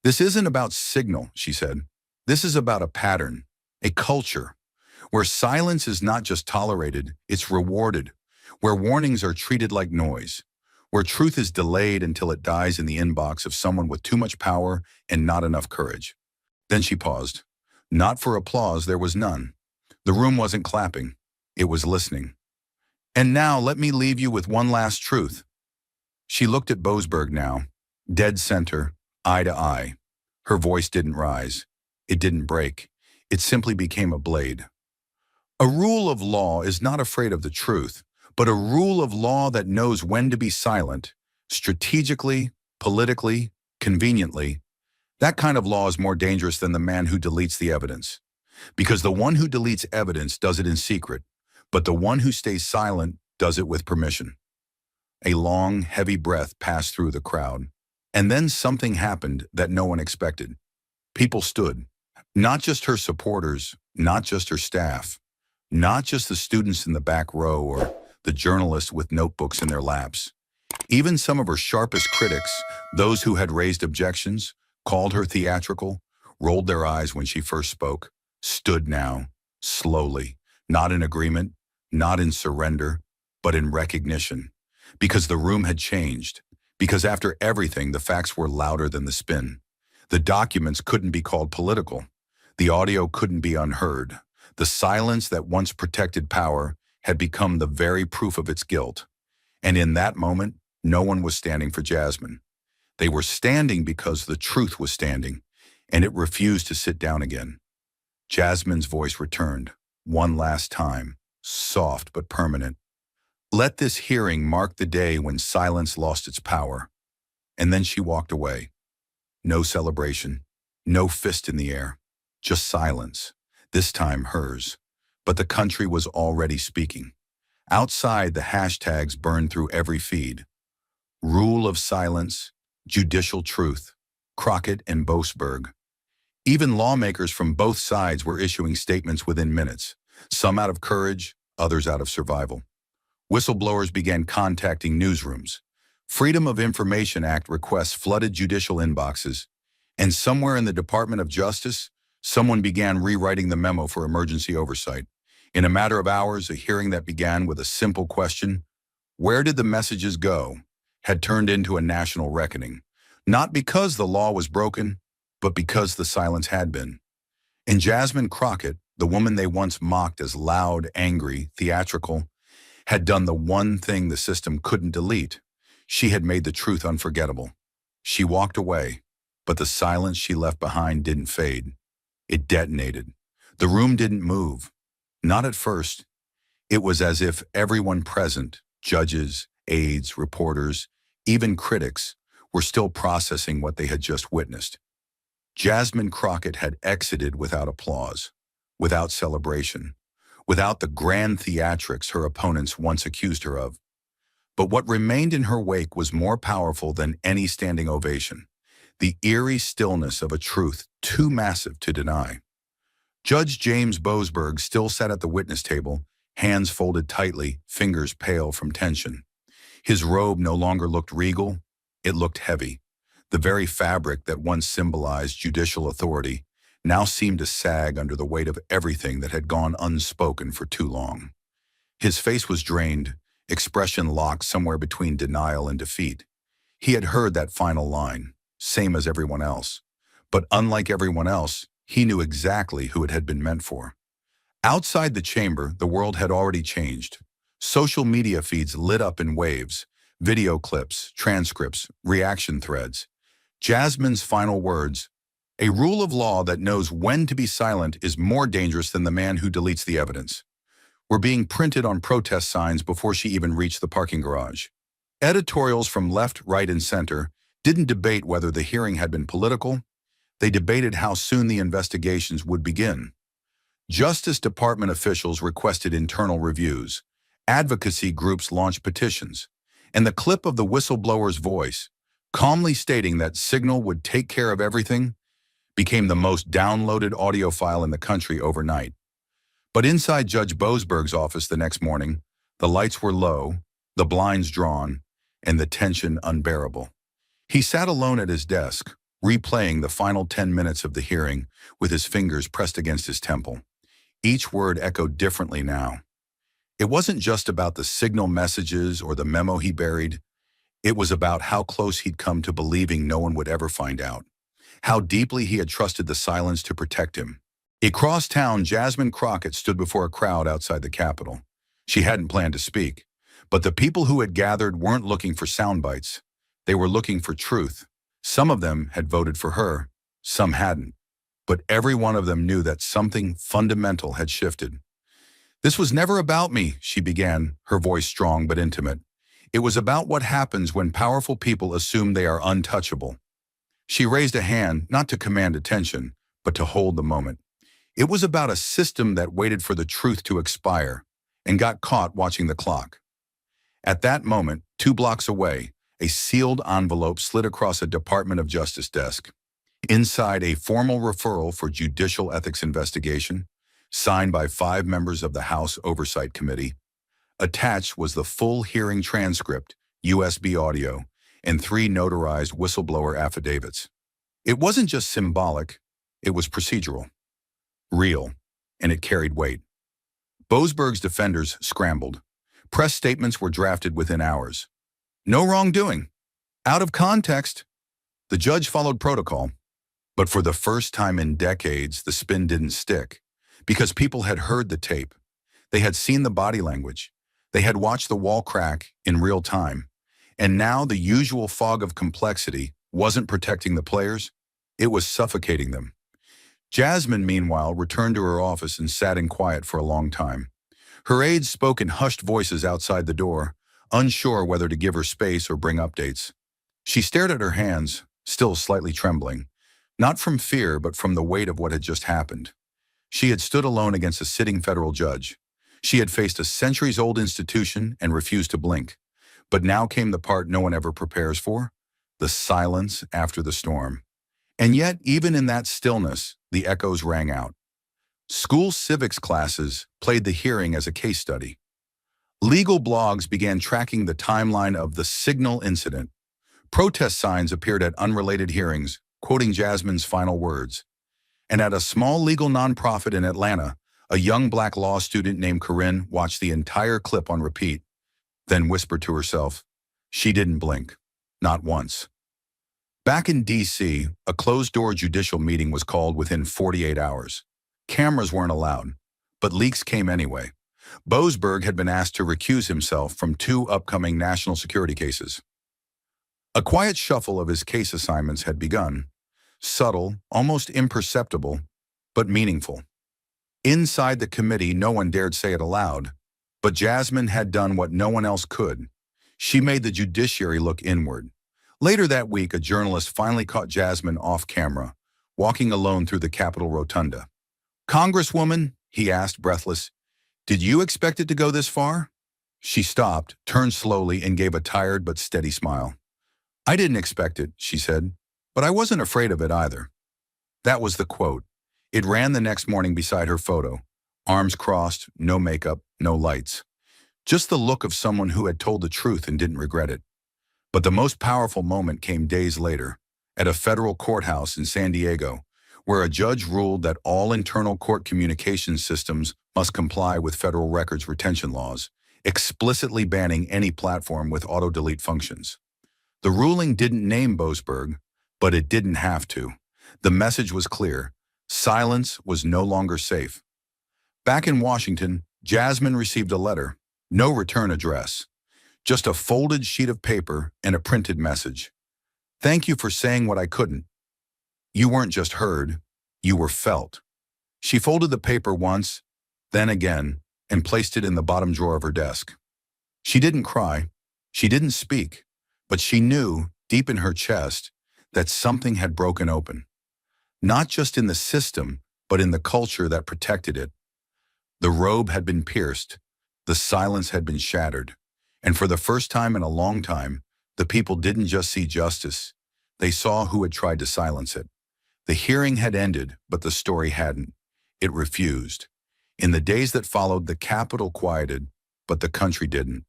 "This isn't about signal," she said. This is about a pattern, a culture, where silence is not just tolerated, it's rewarded, where warnings are treated like noise, where truth is delayed until it dies in the inbox of someone with too much power and not enough courage. Then she paused. Not for applause, there was none. The room wasn't clapping, it was listening. And now let me leave you with one last truth. She looked at Boasberg now, dead center, eye to eye. Her voice didn't rise. It didn't break. It simply became a blade. A rule of law is not afraid of the truth, but a rule of law that knows when to be silent, strategically, politically, conveniently. That kind of law is more dangerous than the man who deletes the evidence. Because the one who deletes evidence does it in secret, but the one who stays silent does it with permission. A long, heavy breath passed through the crowd. And then something happened that no one expected. People stood. Not just her supporters, not just her staff, not just the students in the back row or the journalists with notebooks in their laps. Even some of her sharpest critics, those who had raised objections, called her theatrical, rolled their eyes when she first spoke, stood now, slowly, not in agreement, not in surrender, but in recognition. Because the room had changed. Because after everything, the facts were louder than the spin. The documents couldn't be called political. The audio couldn't be unheard. The silence that once protected power had become the very proof of its guilt. And in that moment, no one was standing for Jasmine. They were standing because the truth was standing, and it refused to sit down again. Jasmine's voice returned, one last time, soft but permanent. Let this hearing mark the day when silence lost its power. And then she walked away. No celebration, no fist in the air, just silence, this time hers. But the country was already speaking. Outside, the hashtags burned through every feed. Rule of silence, judicial truth, Crockett and Boasberg. Even lawmakers from both sides were issuing statements within minutes, some out of courage, others out of survival. Whistleblowers began contacting newsrooms. Freedom of Information Act requests flooded judicial inboxes, and somewhere in the Department of Justice, someone began rewriting the memo for emergency oversight. In a matter of hours, a hearing that began with a simple question, where did the messages go, had turned into a national reckoning. Not because the law was broken, but because the silence had been. And Jasmine Crockett, the woman they once mocked as loud, angry, theatrical, had done the one thing the system couldn't delete. She had made the truth unforgettable. She walked away, but the silence she left behind didn't fade. It detonated. The room didn't move. Not at first. It was as if everyone present, judges, aides, reporters, even critics, were still processing what they had just witnessed. Jasmine Crockett had exited without applause, without celebration, without the grand theatrics her opponents once accused her of. But what remained in her wake was more powerful than any standing ovation, the eerie stillness of a truth too massive to deny. Judge James Boasberg still sat at the witness table, hands folded tightly, fingers pale from tension. His robe no longer looked regal, it looked heavy. The very fabric that once symbolized judicial authority now seemed to sag under the weight of everything that had gone unspoken for too long. His face was drained, expression locked somewhere between denial and defeat. He had heard that final line, same as everyone else. But unlike everyone else, he knew exactly who it had been meant for. Outside the chamber, the world had already changed. Social media feeds lit up in waves, video clips, transcripts, reaction threads. Jasmine's final words, a rule of law that knows when to be silent is more dangerous than the man who deletes the evidence, were being printed on protest signs before she even reached the parking garage. Editorials from left, right, and center didn't debate whether the hearing had been political. They debated how soon the investigations would begin. Justice Department officials requested internal reviews. Advocacy groups launched petitions. And the clip of the whistleblower's voice, calmly stating that Signal would take care of everything, became the most downloaded audio file in the country overnight. But inside Judge Boasberg's office the next morning, the lights were low, the blinds drawn, and the tension unbearable. He sat alone at his desk, replaying the final 10 minutes of the hearing with his fingers pressed against his temple. Each word echoed differently now. It wasn't just about the signal messages or the memo he buried. It was about how close he'd come to believing no one would ever find out, how deeply he had trusted the silence to protect him. Across town, Jasmine Crockett stood before a crowd outside the Capitol. She hadn't planned to speak, but the people who had gathered weren't looking for sound bites. They were looking for truth. Some of them had voted for her, some hadn't, but every one of them knew that something fundamental had shifted. "This was never about me," she began, her voice strong but intimate. "It was about what happens when powerful people assume they are untouchable." She raised a hand, not to command attention, but to hold the moment. It was about a system that waited for the truth to expire and got caught watching the clock. At that moment, 2 blocks away, a sealed envelope slid across a Department of Justice desk. Inside, a formal referral for judicial ethics investigation, signed by 5 members of the House Oversight Committee. Attached was the full hearing transcript, USB audio, and 3 notarized whistleblower affidavits. It wasn't just symbolic, it was procedural, real, and it carried weight. Boasberg's defenders scrambled. Press statements were drafted within hours. No wrongdoing. Out of context. The judge followed protocol. But for the first time in decades, the spin didn't stick, because people had heard the tape. They had seen the body language. They had watched the wall crack in real time. And now the usual fog of complexity wasn't protecting the players, it was suffocating them. Jasmine, meanwhile, returned to her office and sat in quiet for a long time. Her aides spoke in hushed voices outside the door, unsure whether to give her space or bring updates. She stared at her hands, still slightly trembling, not from fear but from the weight of what had just happened. She had stood alone against a sitting federal judge. She had faced a centuries-old institution and refused to blink. But now came the part no one ever prepares for, the silence after the storm. And yet, even in that stillness, the echoes rang out. School civics classes played the hearing as a case study. Legal blogs began tracking the timeline of the Signal incident. Protest signs appeared at unrelated hearings, quoting Jasmine's final words. And at a small legal nonprofit in Atlanta, a young black law student named Corinne watched the entire clip on repeat, then whispered to herself, "She didn't blink. Not once." Back in D.C., a closed-door judicial meeting was called within 48 hours. Cameras weren't allowed, but leaks came anyway. Boasberg had been asked to recuse himself from 2 upcoming national security cases. A quiet shuffle of his case assignments had begun, subtle, almost imperceptible, but meaningful. Inside the committee, no one dared say it aloud, but Jasmine had done what no one else could. She made the judiciary look inward. Later that week, a journalist finally caught Jasmine off camera, walking alone through the Capitol rotunda. "Congresswoman," he asked, breathless, "did you expect it to go this far?" She stopped, turned slowly, and gave a tired but steady smile. "I didn't expect it," she said, "but I wasn't afraid of it either." That was the quote. It ran the next morning beside her photo. Arms crossed, no makeup, no lights. Just the look of someone who had told the truth and didn't regret it. But the most powerful moment came days later, at a federal courthouse in San Diego, where a judge ruled that all internal court communication systems must comply with federal records retention laws, explicitly banning any platform with auto-delete functions. The ruling didn't name Boasberg, but it didn't have to. The message was clear. Silence was no longer safe. Back in Washington, Jasmine received a letter, no return address, just a folded sheet of paper and a printed message. "Thank you for saying what I couldn't. You weren't just heard, you were felt." She folded the paper once, then again, and placed it in the bottom drawer of her desk. She didn't cry, she didn't speak, but she knew, deep in her chest, that something had broken open. Not just in the system, but in the culture that protected it. The robe had been pierced, the silence had been shattered, and for the first time in a long time, the people didn't just see justice, they saw who had tried to silence it. The hearing had ended, but the story hadn't. It refused. In the days that followed, the Capitol quieted, but the country didn't.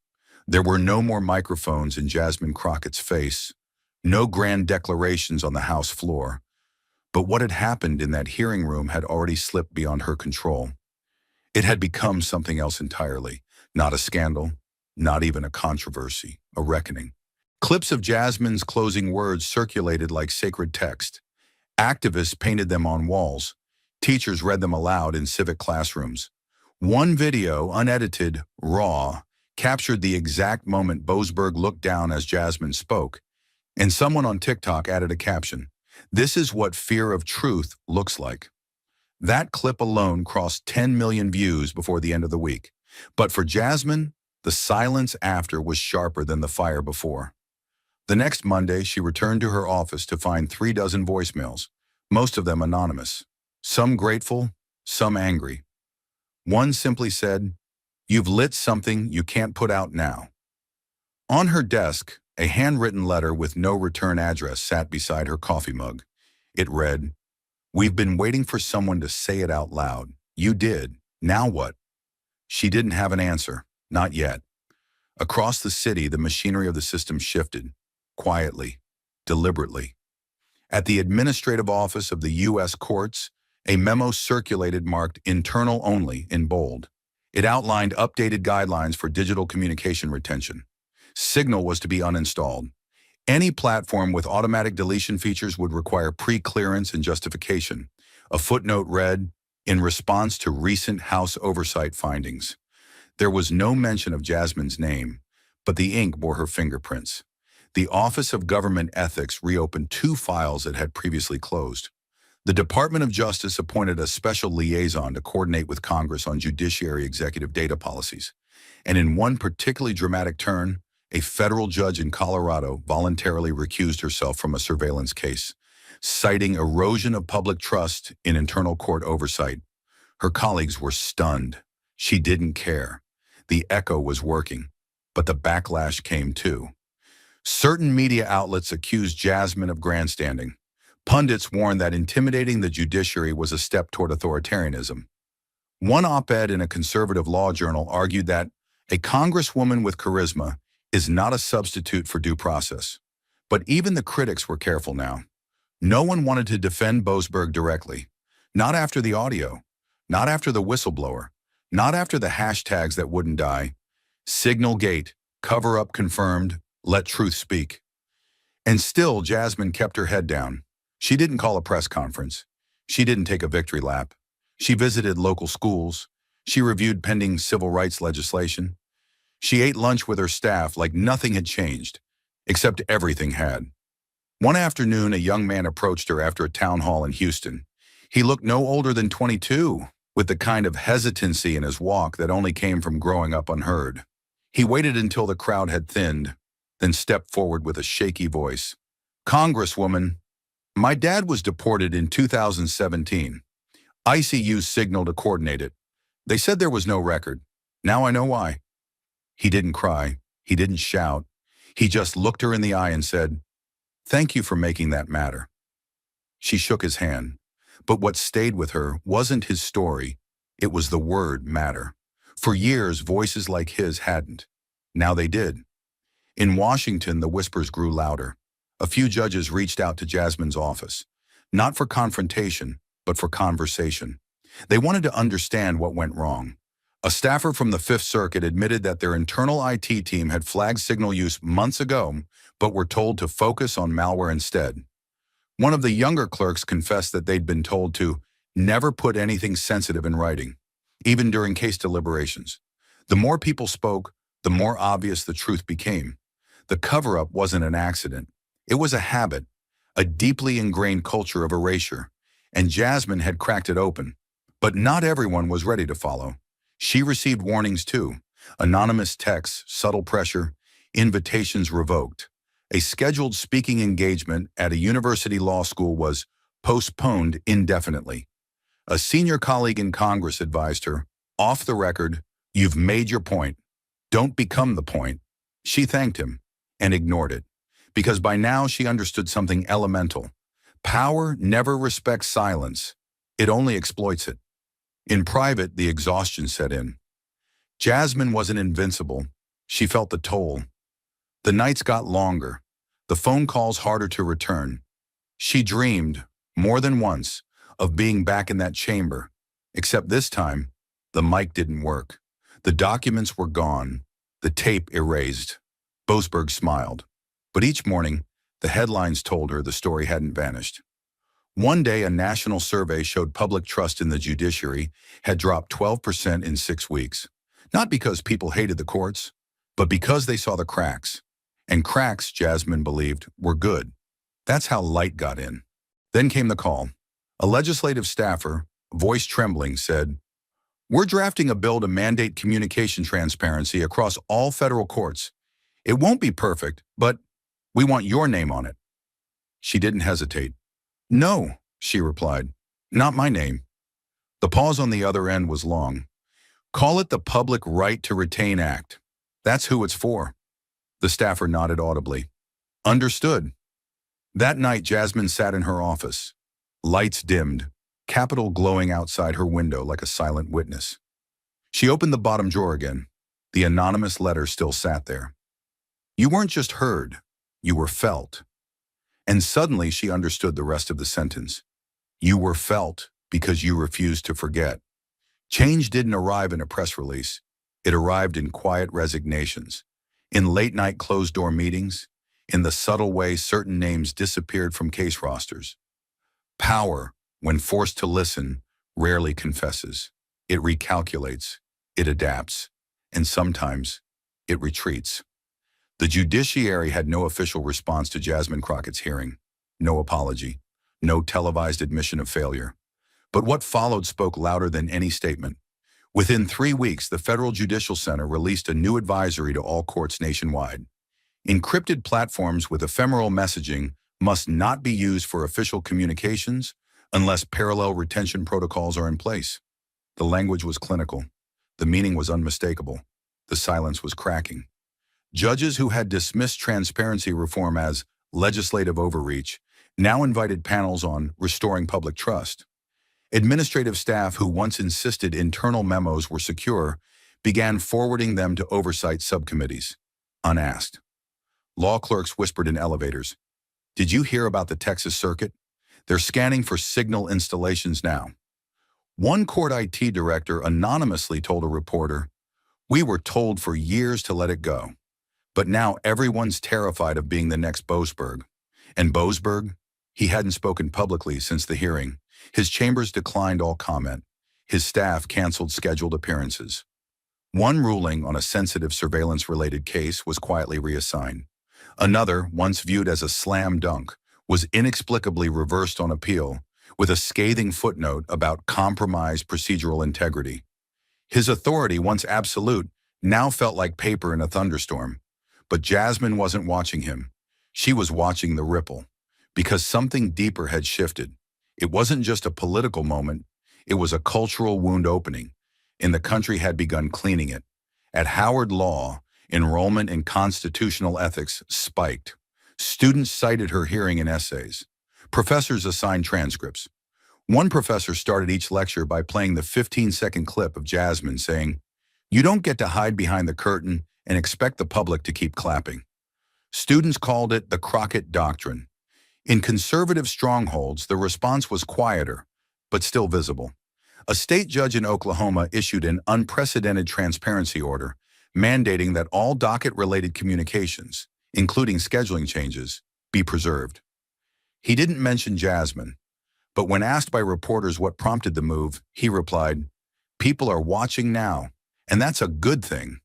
There were no more microphones in Jasmine Crockett's face, No grand declarations on the House floor, but what had happened in that hearing room had already slipped beyond her control. It had become something else entirely, not a scandal, not even a controversy, a reckoning. Clips of Jasmine's closing words circulated like sacred text. Activists painted them on walls. Teachers read them aloud in civic classrooms. One video, unedited, raw, captured the exact moment Boasberg looked down as Jasmine spoke, and someone on TikTok added a caption, "This is what fear of truth looks like." That clip alone crossed 10 million views before the end of the week. But for Jasmine, the silence after was sharper than the fire before. The next Monday, she returned to her office to find 36 voicemails, most of them anonymous. Some grateful, some angry. One simply said, "You've lit something you can't put out now." On her desk, a handwritten letter with no return address sat beside her coffee mug. It read, "We've been waiting for someone to say it out loud. You did. Now what?" She didn't have an answer. Not yet. Across the city, the machinery of the system shifted. Quietly. Deliberately. At the administrative office of the U.S. courts, a memo circulated marked "internal only" in bold. It outlined updated guidelines for digital communication retention. Signal was to be uninstalled. Any platform with automatic deletion features would require pre-clearance and justification. A footnote read, "In response to recent House oversight findings." There was no mention of Jasmine's name, but the ink bore her fingerprints. The Office of Government Ethics reopened 2 files it had previously closed. The Department of Justice appointed a special liaison to coordinate with Congress on judiciary executive data policies. And in one particularly dramatic turn, a federal judge in Colorado voluntarily recused herself from a surveillance case, citing erosion of public trust in internal court oversight. Her colleagues were stunned. She didn't care. The echo was working, but the backlash came too. Certain media outlets accused Jasmine of grandstanding. Pundits warned that intimidating the judiciary was a step toward authoritarianism. One op-ed in a conservative law journal argued that a congresswoman with charisma is not a substitute for due process. But even the critics were careful now. No one wanted to defend Boasberg directly. Not after the audio. Not after the whistleblower. Not after the hashtags that wouldn't die. Signal gate, cover-up confirmed, let truth speak. And still, Jasmine kept her head down. She didn't call a press conference. She didn't take a victory lap. She visited local schools. She reviewed pending civil rights legislation. She ate lunch with her staff like nothing had changed, except everything had. One afternoon, a young man approached her after a town hall in Houston. He looked no older than 22, with the kind of hesitancy in his walk that only came from growing up unheard. He waited until the crowd had thinned, then stepped forward with a shaky voice. "Congresswoman, my dad was deported in 2017. ICE used Signal to coordinate it. They said there was no record. Now I know why." He didn't cry. He didn't shout. He just looked her in the eye and said, "Thank you for making that matter." She shook his hand. But what stayed with her wasn't his story. It was the word matter. For years, voices like his hadn't. Now they did. In Washington, the whispers grew louder. A few judges reached out to Jasmine's office, not for confrontation, but for conversation. They wanted to understand what went wrong. A staffer from the Fifth Circuit admitted that their internal IT team had flagged Signal use months ago, but were told to focus on malware instead. One of the younger clerks confessed that they'd been told to never put anything sensitive in writing, even during case deliberations. The more people spoke, the more obvious the truth became. The cover-up wasn't an accident. It was a habit, a deeply ingrained culture of erasure, and Jasmine had cracked it open. But not everyone was ready to follow. She received warnings too. Anonymous texts, subtle pressure, invitations revoked. A scheduled speaking engagement at a university law school was postponed indefinitely. A senior colleague in Congress advised her, "Off the record, you've made your point. Don't become the point." She thanked him and ignored it, because by now she understood something elemental. Power never respects silence. It only exploits it. In private, the exhaustion set in. Jasmine wasn't invincible. She felt the toll. The nights got longer. the phone calls harder to return. She dreamed, more than once, of being back in that chamber. Except this time, the mic didn't work. The documents were gone, the tape erased. Boasberg smiled. But each morning, the headlines told her the story hadn't vanished. One day, a national survey showed public trust in the judiciary had dropped 12% in 6 weeks. Not because people hated the courts, but because they saw the cracks. And cracks, Jasmine believed, were good. That's how light got in. Then came the call. A legislative staffer, voice trembling, said, "We're drafting a bill to mandate communication transparency across all federal courts. It won't be perfect, but we want your name on it." She didn't hesitate. "No," she replied, "not my name." The pause on the other end was long. "Call it the Public Right to Retain Act. That's who it's for." The staffer nodded audibly. "Understood." That night, Jasmine sat in her office. Lights dimmed, Capitol glowing outside her window like a silent witness. She opened the bottom drawer again. The anonymous letter still sat there. "You weren't just heard, you were felt." And suddenly she understood the rest of the sentence. You were felt because you refused to forget. Change didn't arrive in a press release. It arrived in quiet resignations, in late-night closed-door meetings, in the subtle way certain names disappeared from case rosters. Power, when forced to listen, rarely confesses. It recalculates, it adapts, and sometimes it retreats. The judiciary had no official response to Jasmine Crockett's hearing, no apology, no televised admission of failure. But what followed spoke louder than any statement. Within 3 weeks, the Federal Judicial Center released a new advisory to all courts nationwide. Encrypted platforms with ephemeral messaging must not be used for official communications unless parallel retention protocols are in place. The language was clinical. The meaning was unmistakable. The silence was cracking. Judges who had dismissed transparency reform as legislative overreach now invited panels on restoring public trust. Administrative staff who once insisted internal memos were secure began forwarding them to oversight subcommittees, unasked. Law clerks whispered in elevators, "Did you hear about the Texas Circuit? They're scanning for signal installations now." One court IT director anonymously told a reporter, "We were told for years to let it go. But now everyone's terrified of being the next Boasberg." And Boasberg? He hadn't spoken publicly since the hearing. His chambers declined all comment. His staff canceled scheduled appearances. One ruling on a sensitive surveillance-related case was quietly reassigned. Another, once viewed as a slam dunk, was inexplicably reversed on appeal, with a scathing footnote about compromised procedural integrity. His authority, once absolute, now felt like paper in a thunderstorm. But Jasmine wasn't watching him. She was watching the ripple, because something deeper had shifted. It wasn't just a political moment, it was a cultural wound opening, and the country had begun cleaning it. At Howard Law, enrollment in constitutional ethics spiked. Students cited her hearing in essays. Professors assigned transcripts. One professor started each lecture by playing the 15-second clip of Jasmine saying, "You don't get to hide behind the curtain and expect the public to keep clapping." Students called it the Crockett Doctrine. In conservative strongholds, the response was quieter, but still visible. A state judge in Oklahoma issued an unprecedented transparency order, mandating that all docket-related communications, including scheduling changes, be preserved. He didn't mention Jasmine, but when asked by reporters what prompted the move, he replied, "People are watching now, and that's a good thing."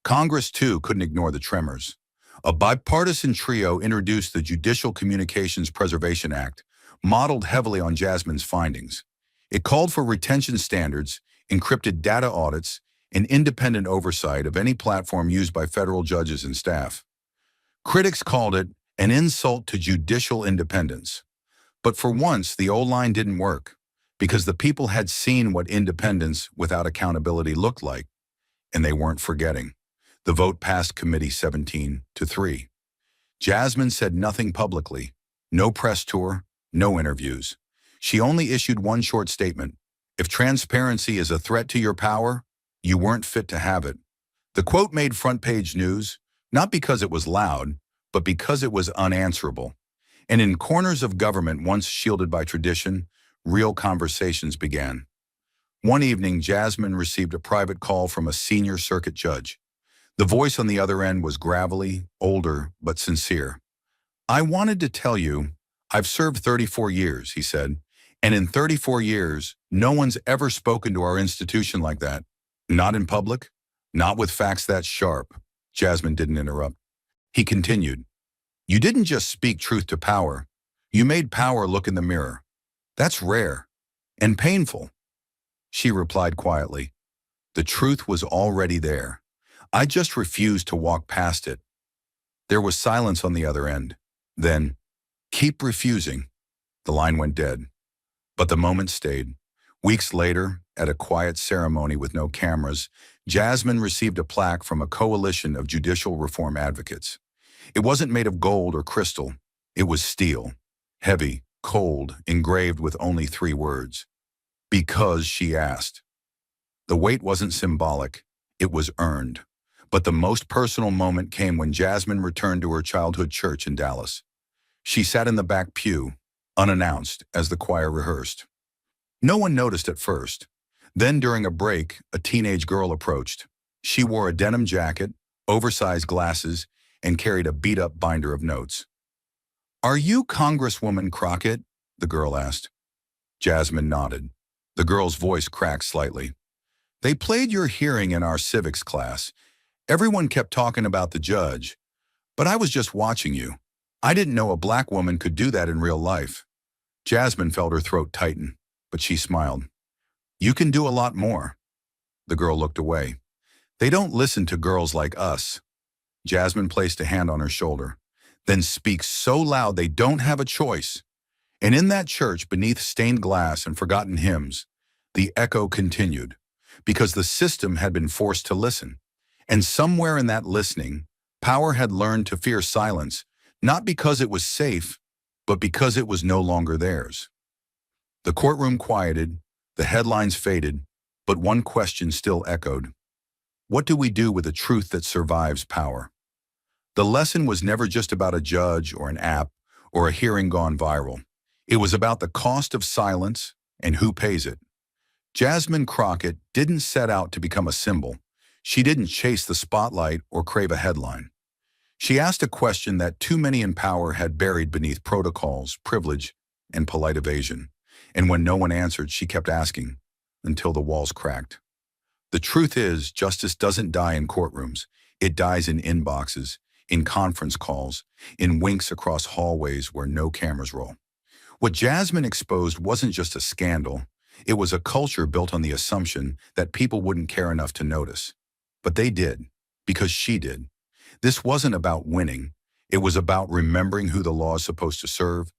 Congress, too, couldn't ignore the tremors. A bipartisan trio introduced the Judicial Communications Preservation Act, modeled heavily on Jasmine's findings. It called for retention standards, encrypted data audits, and independent oversight of any platform used by federal judges and staff. Critics called it an insult to judicial independence. But for once, the old line didn't work, because the people had seen what independence without accountability looked like, and they weren't forgetting. The vote passed committee 17-3. Jasmine said nothing publicly, no press tour, no interviews. She only issued one short statement: "If transparency is a threat to your power, you weren't fit to have it." The quote made front-page news, not because it was loud, but because it was unanswerable. And in corners of government once shielded by tradition, real conversations began. One evening, Jasmine received a private call from a senior circuit judge. The voice on the other end was gravelly, older, but sincere. "I wanted to tell you, I've served 34 years, he said, and in 34 years, no one's ever spoken to our institution like that. Not in public, not with facts that sharp." Jasmine didn't interrupt. He continued, "You didn't just speak truth to power. You made power look in the mirror. That's rare and painful." She replied quietly, "The truth was already there. I just refused to walk past it." There was silence on the other end. Then, "Keep refusing." The line went dead. But the moment stayed. Weeks later, at a quiet ceremony with no cameras, Jasmine received a plaque from a coalition of judicial reform advocates. It wasn't made of gold or crystal. It was steel, heavy, cold, engraved with only 3 words. "Because she asked." The weight wasn't symbolic. It was earned. But the most personal moment came when Jasmine returned to her childhood church in Dallas. She sat in the back pew, unannounced, as the choir rehearsed. No one noticed at first. Then during a break, a teenage girl approached. She wore a denim jacket, oversized glasses, and carried a beat-up binder of notes. "Are you Congresswoman Crockett?" the girl asked. Jasmine nodded. The girl's voice cracked slightly. "They played your hearing in our civics class. Everyone kept talking about the judge, but I was just watching you. I didn't know a black woman could do that in real life." Jasmine felt her throat tighten, but she smiled. "You can do a lot more." The girl looked away. "They don't listen to girls like us." Jasmine placed a hand on her shoulder. "Then speak so loud they don't have a choice." And in that church, beneath stained glass and forgotten hymns, the echo continued, because the system had been forced to listen. And somewhere in that listening, power had learned to fear silence, not because it was safe, but because it was no longer theirs. The courtroom quieted, the headlines faded, but one question still echoed. What do we do with a truth that survives power? The lesson was never just about a judge or an app or a hearing gone viral. It was about the cost of silence and who pays it. Jasmine Crockett didn't set out to become a symbol. She didn't chase the spotlight or crave a headline. She asked a question that too many in power had buried beneath protocols, privilege, and polite evasion. And when no one answered, she kept asking, until the walls cracked. The truth is, justice doesn't die in courtrooms. It dies in inboxes, in conference calls, in winks across hallways where no cameras roll. What Jasmine exposed wasn't just a scandal. It was a culture built on the assumption that people wouldn't care enough to notice. But they did, because she did. This wasn't about winning. It was about remembering who the law is supposed to serve.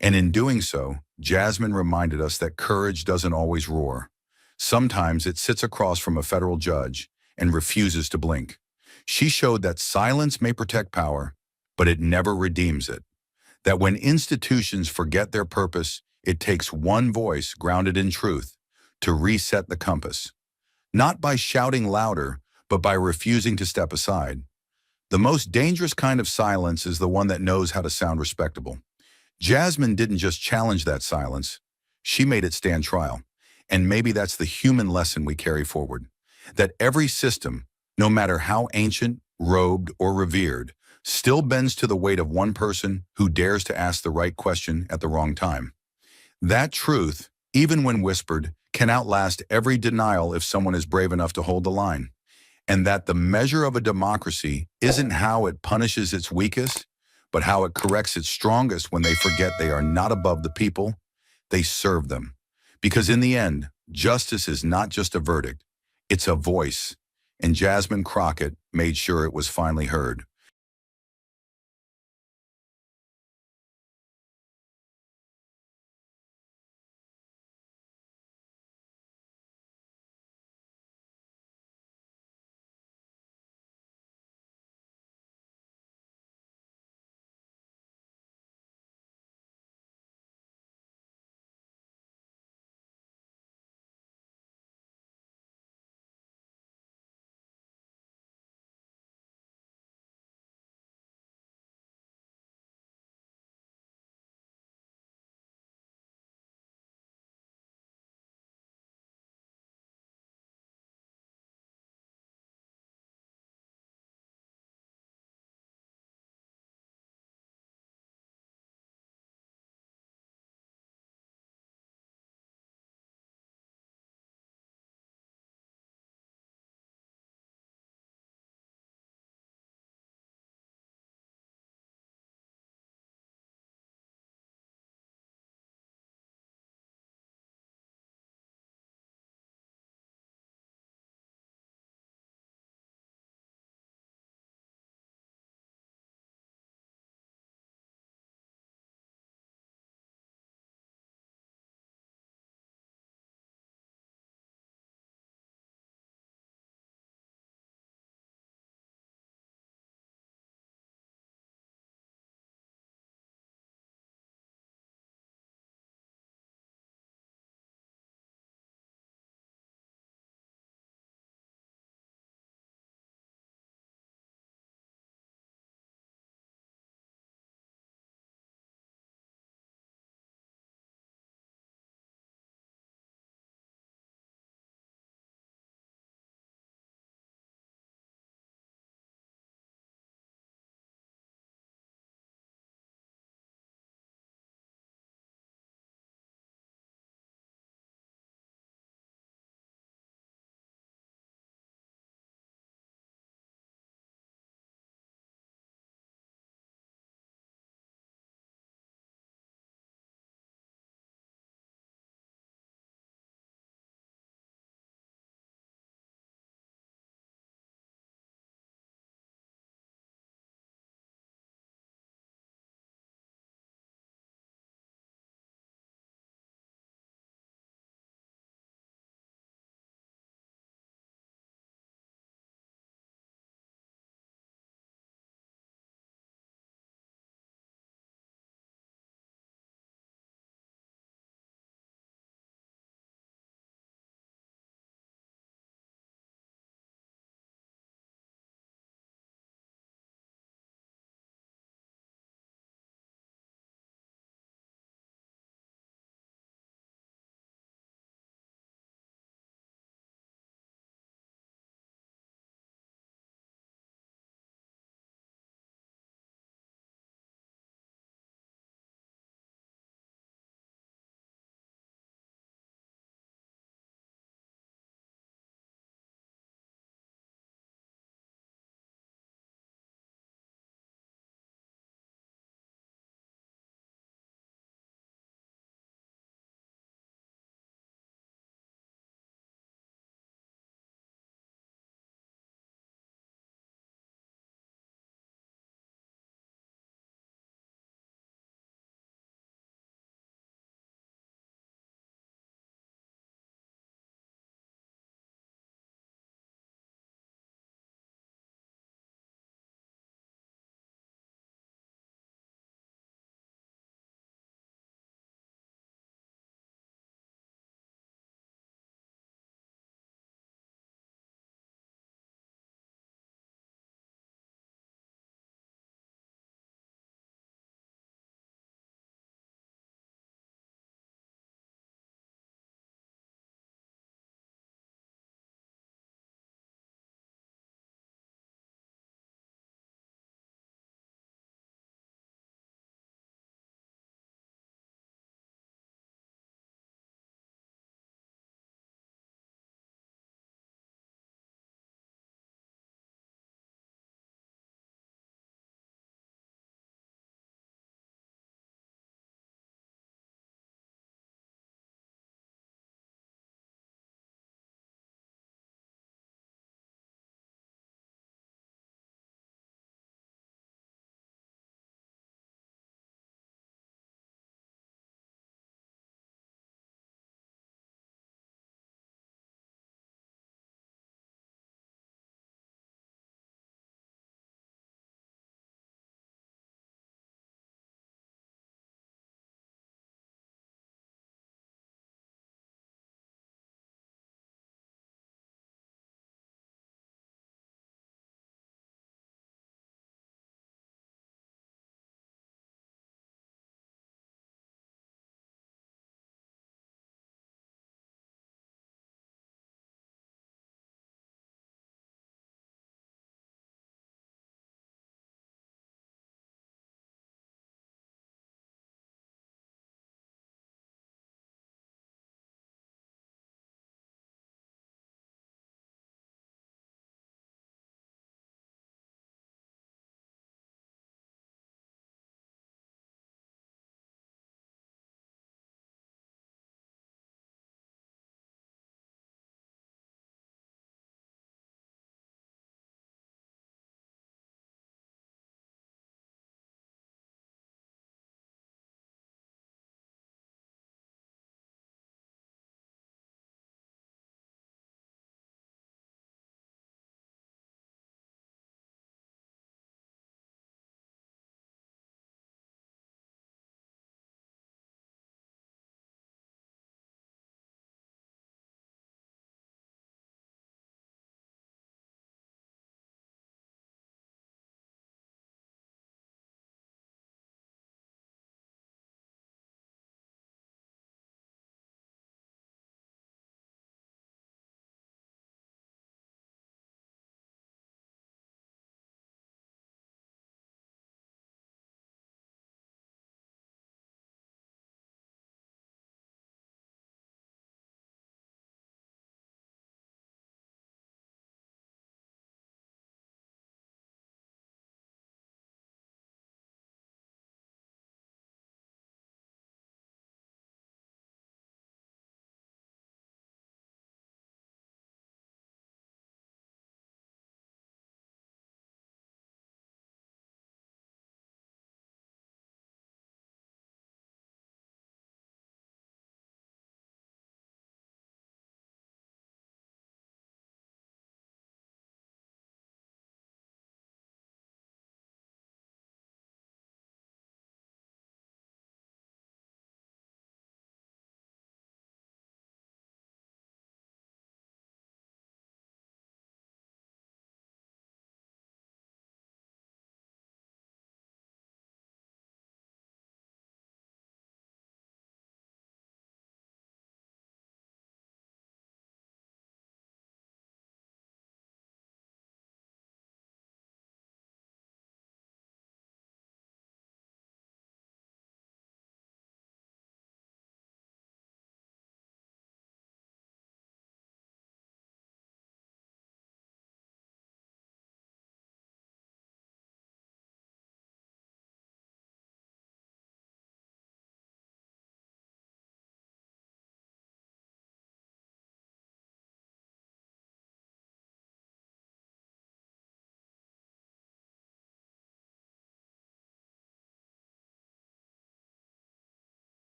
And in doing so, Jasmine reminded us that courage doesn't always roar. Sometimes it sits across from a federal judge and refuses to blink. She showed that silence may protect power, but it never redeems it. That when institutions forget their purpose, it takes one voice grounded in truth to reset the compass. Not by shouting louder, but by refusing to step aside. The most dangerous kind of silence is the one that knows how to sound respectable. Jasmine didn't just challenge that silence, she made it stand trial. And maybe that's the human lesson we carry forward. That every system, no matter how ancient, robed, or revered, still bends to the weight of one person who dares to ask the right question at the wrong time. That truth, even when whispered, can outlast every denial if someone is brave enough to hold the line. And that the measure of a democracy isn't how it punishes its weakest, but how it corrects its strongest when they forget they are not above the people, they serve them. Because in the end, justice is not just a verdict, it's a voice. And Jasmine Crockett made sure it was finally heard.